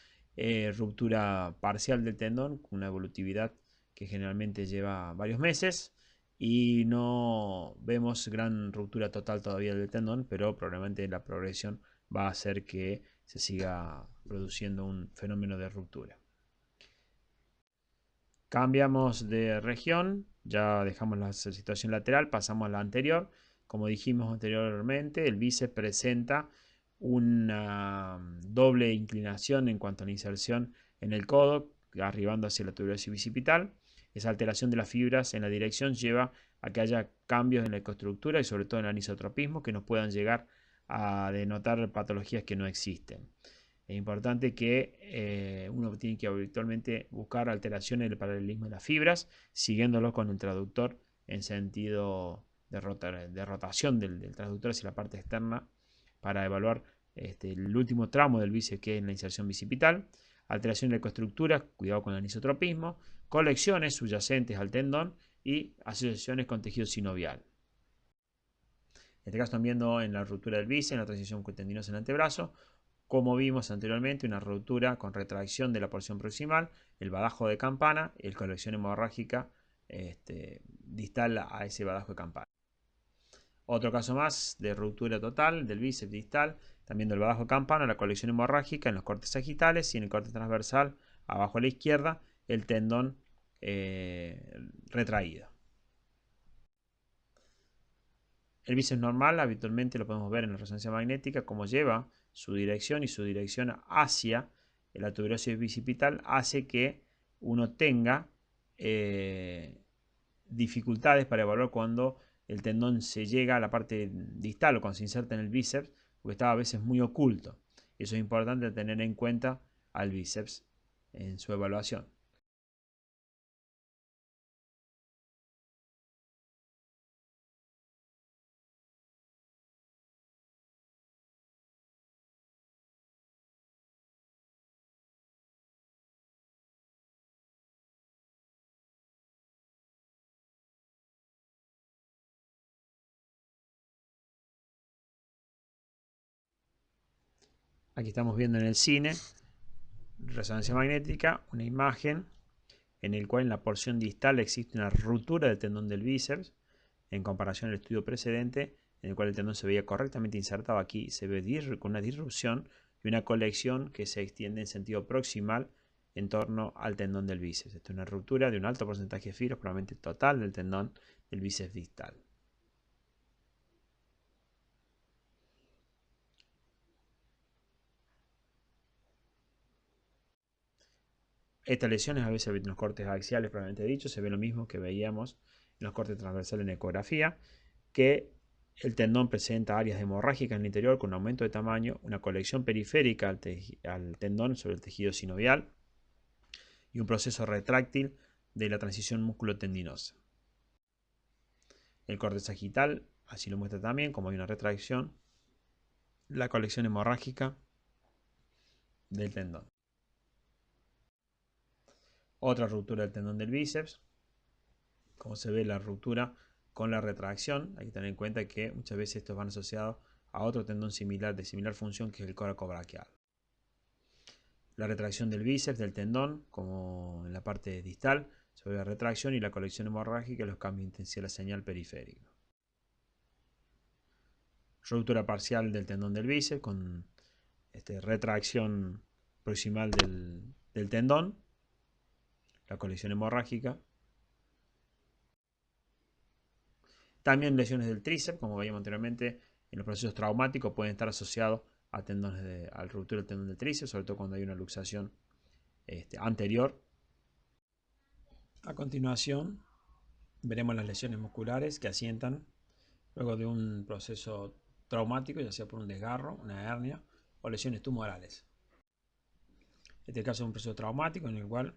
ruptura parcial del tendón con una evolutividad que generalmente lleva varios meses y no vemos gran ruptura total todavía del tendón, pero probablemente la progresión va a hacer que se siga produciendo un fenómeno de ruptura. Cambiamos de región, ya dejamos la situación lateral, pasamos a la anterior. Como dijimos anteriormente, el bíceps presenta una doble inclinación en cuanto a la inserción en el codo, arribando hacia la tuberosis bicipital. Esa alteración de las fibras en la dirección lleva a que haya cambios en la ecoestructura y sobre todo en el anisotropismo que nos puedan llegar a denotar patologías que no existen. Es importante que uno tiene que habitualmente buscar alteraciones del paralelismo de las fibras, siguiéndolo con el traductor en sentido de rotación del traductor hacia la parte externa para evaluar el último tramo del bíceps, que es la inserción bicipital. Alteración de la ecoestructura, cuidado con el anisotropismo, colecciones subyacentes al tendón y asociaciones con tejido sinovial. En este caso están viendo en la ruptura del bíceps, en la transición tendinosa en el antebrazo, como vimos anteriormente, una ruptura con retracción de la porción proximal, el badajo de campana y la colección hemorrágica distal a ese badajo de campana. Otro caso más de ruptura total del bíceps distal, también del badajo de campana, la colección hemorrágica en los cortes sagitales y en el corte transversal abajo a la izquierda, el tendón retraído. El bíceps normal habitualmente lo podemos ver en la resonancia magnética como lleva su dirección y su dirección hacia la tuberosis bicipital hace que uno tenga dificultades para evaluar cuando el tendón se llega a la parte distal o cuando se inserta en el bíceps, porque está a veces muy oculto. Eso es importante tener en cuenta al bíceps en su evaluación. Aquí estamos viendo en el cine, resonancia magnética, una imagen en el cual en la porción distal existe una ruptura del tendón del bíceps en comparación al estudio precedente en el cual el tendón se veía correctamente insertado. Aquí se ve con una disrupción y una colección que se extiende en sentido proximal en torno al tendón del bíceps. Esto es una ruptura de un alto porcentaje de fibras, probablemente total del tendón del bíceps distal. Estas lesiones a veces en los cortes axiales, probablemente dicho, se ve lo mismo que veíamos en los cortes transversales en ecografía, que el tendón presenta áreas hemorrágicas en el interior con un aumento de tamaño, una colección periférica al tendón sobre el tejido sinovial y un proceso retráctil de la transición músculo-tendinosa. El corte sagital así lo muestra también, como hay una retracción, la colección hemorrágica del tendón. Otra ruptura del tendón del bíceps, como se ve la ruptura con la retracción. Hay que tener en cuenta que muchas veces estos van asociados a otro tendón similar de similar función que es el coracobraquial. La retracción del bíceps, del tendón, como en la parte distal, sobre la retracción y la colección hemorrágica y los cambios de intensidad de la señal periférica. Ruptura parcial del tendón del bíceps con retracción proximal del tendón, la colección hemorrágica. También lesiones del tríceps, como veíamos anteriormente, en los procesos traumáticos pueden estar asociados a tendones al ruptura del tendón del tríceps, sobre todo cuando hay una luxación anterior. A continuación, veremos las lesiones musculares que asientan luego de un proceso traumático, ya sea por un desgarro, una hernia o lesiones tumorales. Este caso es un proceso traumático en el cual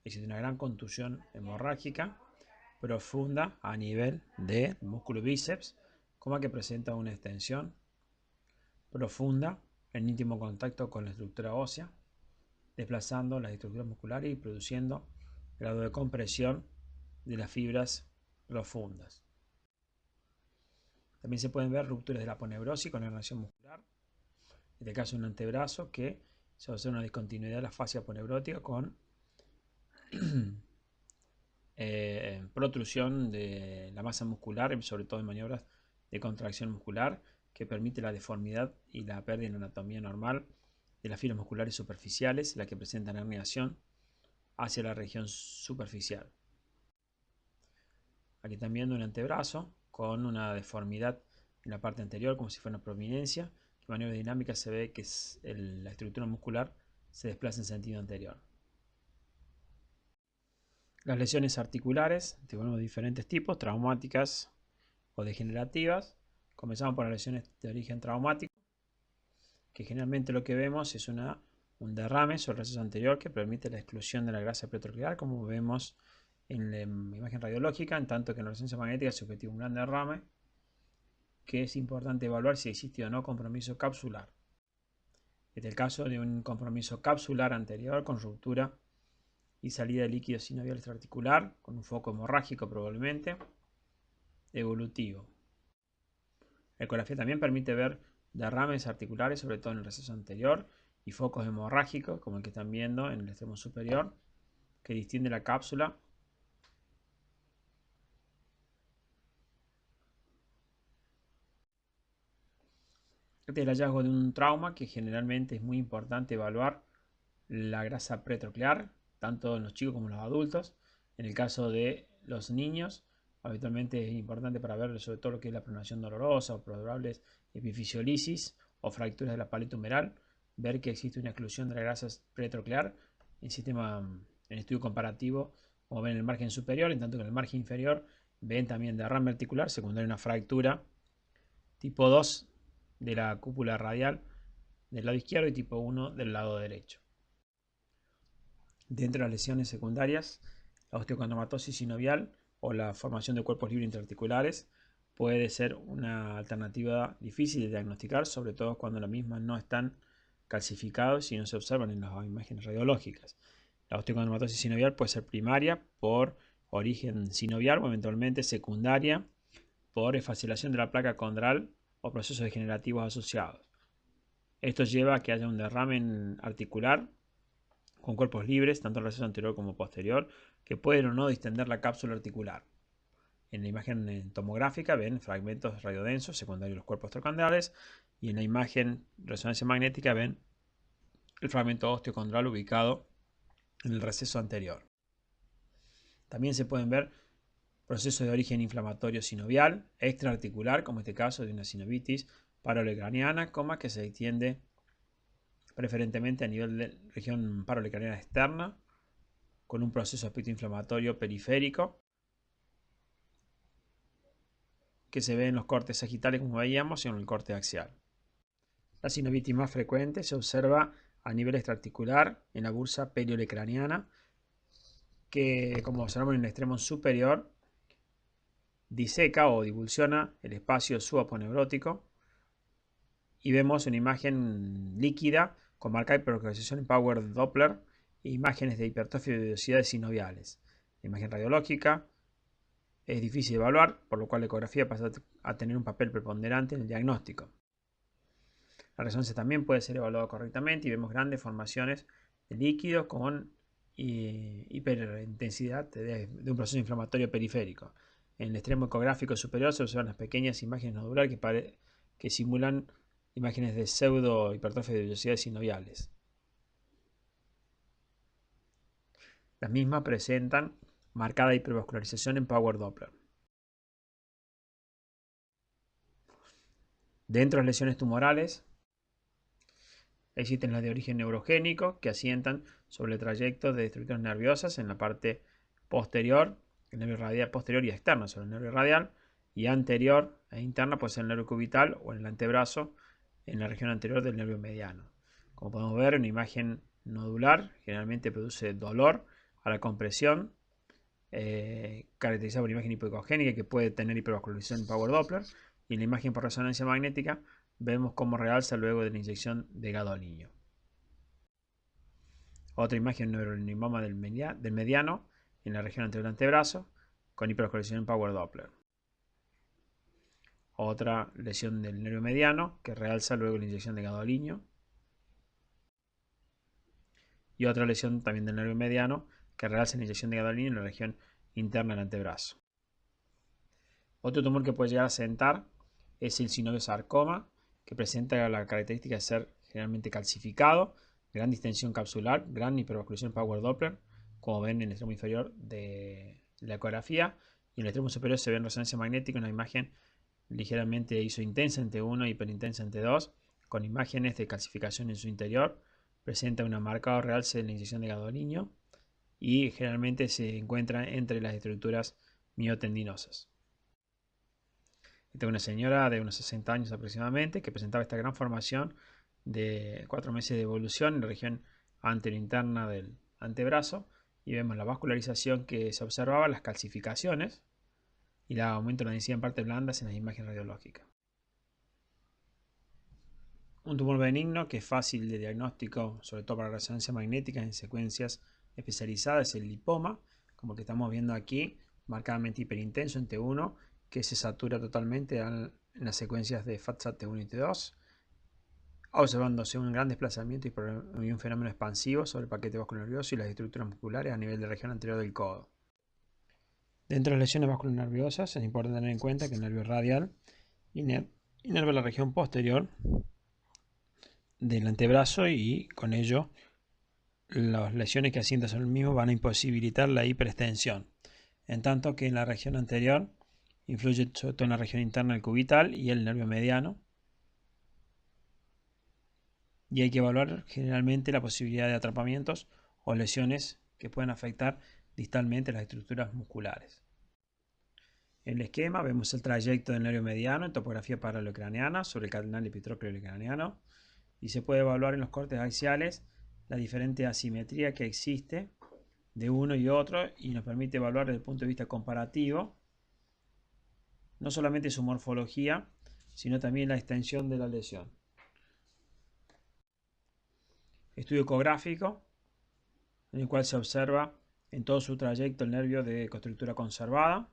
existe una gran contusión hemorrágica profunda a nivel del músculo bíceps, como que presenta una extensión profunda en íntimo contacto con la estructura ósea, desplazando las estructuras musculares y produciendo grado de compresión de las fibras profundas. También se pueden ver rupturas de la aponeurosis con herniación muscular. En este caso, un antebrazo que se va a hacer una discontinuidad de la fascia aponeurótica con protrusión de la masa muscular, sobre todo en maniobras de contracción muscular, que permite la deformidad y la pérdida en anatomía normal de las fibras musculares superficiales, las que presentan herniación hacia la región superficial. Aquí también un antebrazo con una deformidad en la parte anterior, como si fuera una prominencia. En maniobra dinámica se ve que la estructura muscular se desplaza en sentido anterior. Las lesiones articulares, tenemos diferentes tipos, traumáticas o degenerativas. Comenzamos por las lesiones de origen traumático, que generalmente lo que vemos es un derrame sobre el receso anterior que permite la exclusión de la grasa preauricular, como vemos en la imagen radiológica, en tanto que en la resonancia magnética se objetiva un gran derrame, que es importante evaluar si existe o no compromiso capsular. Este es el caso de un compromiso capsular anterior con ruptura y salida de líquido sinovial extraarticular, con un foco hemorrágico probablemente, evolutivo. La ecografía también permite ver derrames articulares, sobre todo en el receso anterior, y focos hemorrágicos, como el que están viendo en el extremo superior, que distiende la cápsula. Este es el hallazgo de un trauma, que generalmente es muy importante evaluar la grasa pretroclear, tanto en los chicos como en los adultos. En el caso de los niños, habitualmente es importante para ver sobre todo lo que es la pronación dolorosa o probables epifisiolisis o fracturas de la paleta humeral, ver que existe una exclusión de la grasa pretroclear en estudio comparativo, como ven en el margen superior, en tanto que en el margen inferior ven también derrame articular secundario a una fractura tipo 2 de la cúpula radial del lado izquierdo y tipo 1 del lado derecho. Dentro de las lesiones secundarias, la osteocondromatosis sinovial o la formación de cuerpos libres interarticulares puede ser una alternativa difícil de diagnosticar, sobre todo cuando las mismas no están calcificados y no se observan en las imágenes radiológicas. La osteocondromatosis sinovial puede ser primaria por origen sinovial o eventualmente secundaria por esfacelación de la placa condral o procesos degenerativos asociados. Esto lleva a que haya un derrame articular con cuerpos libres, tanto el receso anterior como posterior, que pueden o no distender la cápsula articular. En la imagen tomográfica ven fragmentos radiodensos secundarios a los cuerpos trocandrales, y en la imagen resonancia magnética ven el fragmento osteocondral ubicado en el receso anterior. También se pueden ver procesos de origen inflamatorio sinovial, extraarticular, como en este caso de una sinovitis parolecraniana, que se extiende preferentemente a nivel de región parolecraniana externa, con un proceso de aspecto inflamatorio periférico, que se ve en los cortes sagitales, como veíamos, y en el corte axial. La sinovitis más frecuente se observa a nivel extraarticular en la bursa periolecraniana, que, como observamos en el extremo superior, diseca o divulsiona el espacio subaponeurótico, y vemos una imagen líquida con marcada hiperlocalización en Power Doppler e imágenes de hipertrofia de vellosidades sinoviales. La imagen radiológica es difícil de evaluar, por lo cual la ecografía pasa a tener un papel preponderante en el diagnóstico. La resonancia también puede ser evaluada correctamente y vemos grandes formaciones de líquido con hiperintensidad de un proceso inflamatorio periférico. En el extremo ecográfico superior se observan las pequeñas imágenes nodulares que simulan imágenes de pseudo hipertrofia de vellosidades sinoviales. Las mismas presentan marcada hipervascularización en Power Doppler. Dentro de las lesiones tumorales existen las de origen neurogénico, que asientan sobre el trayecto de estructuras nerviosas en la parte posterior, el nervio radial posterior y externo sobre el nervio radial, y anterior e interna puede ser el nervio cubital o en el antebrazo en la región anterior del nervio mediano. Como podemos ver, una imagen nodular generalmente produce dolor a la compresión, caracterizada por imagen hipoecogénica que puede tener hipervascularización en Power Doppler, y en la imagen por resonancia magnética vemos cómo realza luego de la inyección de gadolinium. Otra imagen neurolinfoma del mediano en la región anterior del antebrazo con hipervascularización en Power Doppler. Otra lesión del nervio mediano que realza luego la inyección de gadolinium. Y otra lesión también del nervio mediano que realza la inyección de gadolinium en la región interna del antebrazo. Otro tumor que puede llegar a sentar es el sinoviosarcoma, que presenta la característica de ser generalmente calcificado, gran distensión capsular, gran hipervascularización Power Doppler, como ven en el extremo inferior de la ecografía, y en el extremo superior se ve en resonancia magnética una imagen ligeramente isointensa en T1 y hiperintensa en T2, con imágenes de calcificación en su interior. Presenta una marcada realce en la inyección de gadolinium y generalmente se encuentra entre las estructuras miotendinosas. Esta es una señora de unos 60 años aproximadamente que presentaba esta gran formación de 4 meses de evolución en la región anterointerna del antebrazo, y vemos la vascularización que se observaba, las calcificaciones y el aumento de la densidad en partes blandas en las imágenes radiológicas. Un tumor benigno que es fácil de diagnóstico, sobre todo para resonancia magnética en secuencias especializadas, es el lipoma, como el que estamos viendo aquí, marcadamente hiperintenso en T1, que se satura totalmente en las secuencias de FATSAT T1 y T2, observándose un gran desplazamiento y un fenómeno expansivo sobre el paquete vasculonervioso y las estructuras musculares a nivel de la región anterior del codo. Dentro de las lesiones vasculonerviosas es importante tener en cuenta que el nervio radial inerva la región posterior del antebrazo y con ello las lesiones que asientan sobre el mismo van a imposibilitar la hiperextensión, en tanto que en la región anterior influye sobre todo en la región interna del cubital y el nervio mediano, y hay que evaluar generalmente la posibilidad de atrapamientos o lesiones que pueden afectar distalmente las estructuras musculares. En el esquema vemos el trayecto del nervio mediano en topografía paralelocraneana sobre el canal epitrócleo-craneano y se puede evaluar en los cortes axiales la diferente asimetría que existe de uno y otro y nos permite evaluar desde el punto de vista comparativo no solamente su morfología, sino también la extensión de la lesión. Estudio ecográfico en el cual se observa en todo su trayecto el nervio de estructura conservada,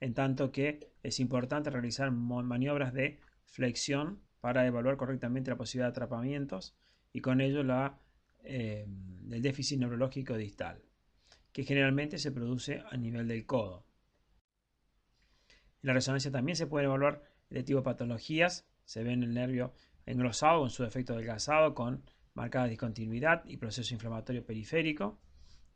en tanto que es importante realizar maniobras de flexión para evaluar correctamente la posibilidad de atrapamientos y con ello el déficit neurológico distal, que generalmente se produce a nivel del codo. En la resonancia también se pueden evaluar el tipo de patologías, se ve en el nervio engrosado con su defecto adelgazado con marcada discontinuidad y proceso inflamatorio periférico,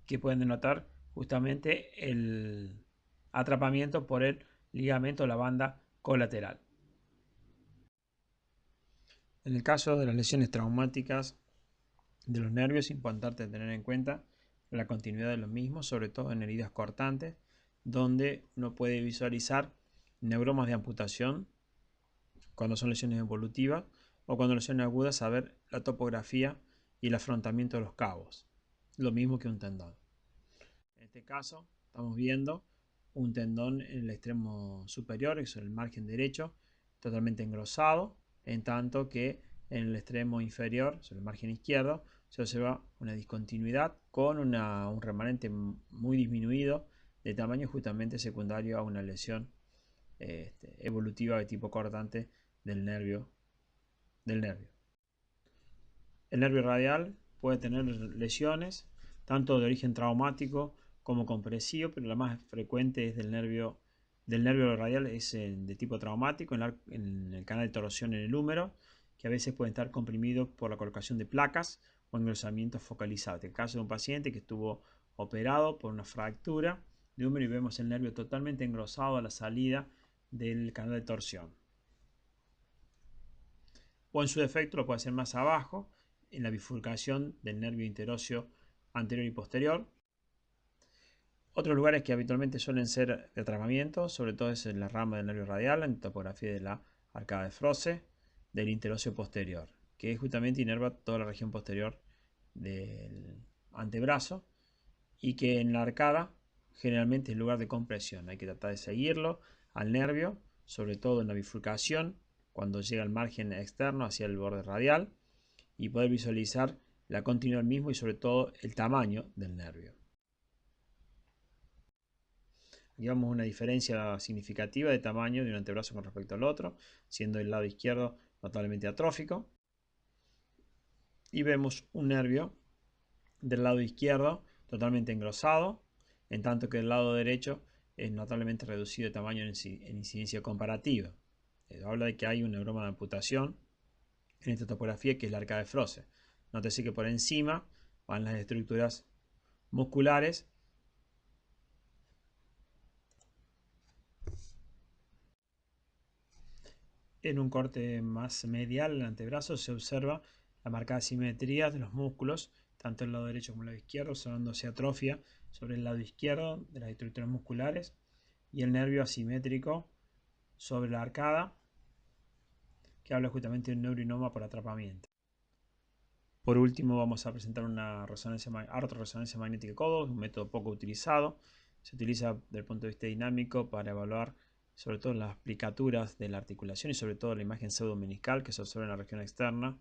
que pueden denotar justamente el atrapamiento por el ligamento de la banda colateral. En el caso de las lesiones traumáticas de los nervios es importante tener en cuenta la continuidad de los mismos, sobre todo en heridas cortantes, donde uno puede visualizar neuromas de amputación cuando son lesiones evolutivas o cuando lesiones agudas, saber la topografía y el afrontamiento de los cabos, lo mismo que un tendón. En este caso estamos viendo un tendón en el extremo superior, eso en el margen derecho, totalmente engrosado, en tanto que en el extremo inferior, sobre el margen izquierdo, se observa una discontinuidad con un remanente muy disminuido de tamaño justamente secundario a una lesión evolutiva de tipo cortante del nervio. El nervio radial puede tener lesiones tanto de origen traumático como compresivo, pero la más frecuente es del nervio radial, es de tipo traumático en el canal de torsión en el húmero, que a veces puede estar comprimido por la colocación de placas o engrosamientos focalizados. En el caso de un paciente que estuvo operado por una fractura de húmero y vemos el nervio totalmente engrosado a la salida del canal de torsión. O en su defecto lo puede hacer más abajo, en la bifurcación del nervio interóseo anterior y posterior. Otros lugares que habitualmente suelen ser de atrapamiento, sobre todo es en la rama del nervio radial, en topografía de la arcada de Froese, del interóseo posterior, que justamente inerva toda la región posterior del antebrazo y que en la arcada generalmente es lugar de compresión. Hay que tratar de seguirlo al nervio, sobre todo en la bifurcación, cuando llega al margen externo hacia el borde radial, y poder visualizar la continuidad del mismo y sobre todo el tamaño del nervio. Aquí vemos una diferencia significativa de tamaño de un antebrazo con respecto al otro, siendo el lado izquierdo notablemente atrófico. Y vemos un nervio del lado izquierdo totalmente engrosado, en tanto que el lado derecho es notablemente reducido de tamaño en incidencia comparativa. Habla de que hay un neuroma de amputación en esta topografía que es la arcada de Froese. Nótese que por encima van las estructuras musculares en un corte más medial del antebrazo se observa la marcada simetría de los músculos, tanto el lado derecho como el lado izquierdo, observándose atrofia sobre el lado izquierdo de las estructuras musculares y el nervio asimétrico sobre la arcada, que habla justamente de un neurinoma por atrapamiento. Por último vamos a presentar una artorresonancia magnética de codo, un método poco utilizado. Se utiliza desde el punto de vista dinámico para evaluar sobre todo las aplicaturas de la articulación y sobre todo la imagen pseudomeniscal que se observa en la región externa,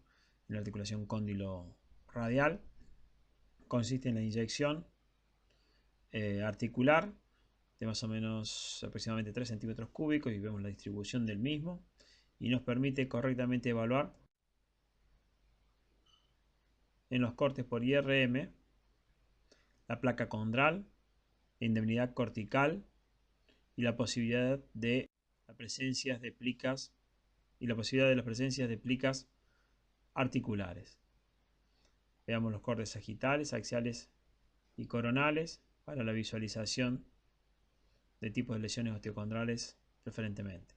en la articulación cóndilo-radial. Consiste en la inyección articular de más o menos aproximadamente 3 centímetros cúbicos y vemos la distribución del mismo y nos permite correctamente evaluar en los cortes por IRM, la placa condral, la indemnidad cortical y la posibilidad de las presencias de plicas articulares. Veamos los cortes sagitales, axiales y coronales para la visualización de tipos de lesiones osteocondrales preferentemente.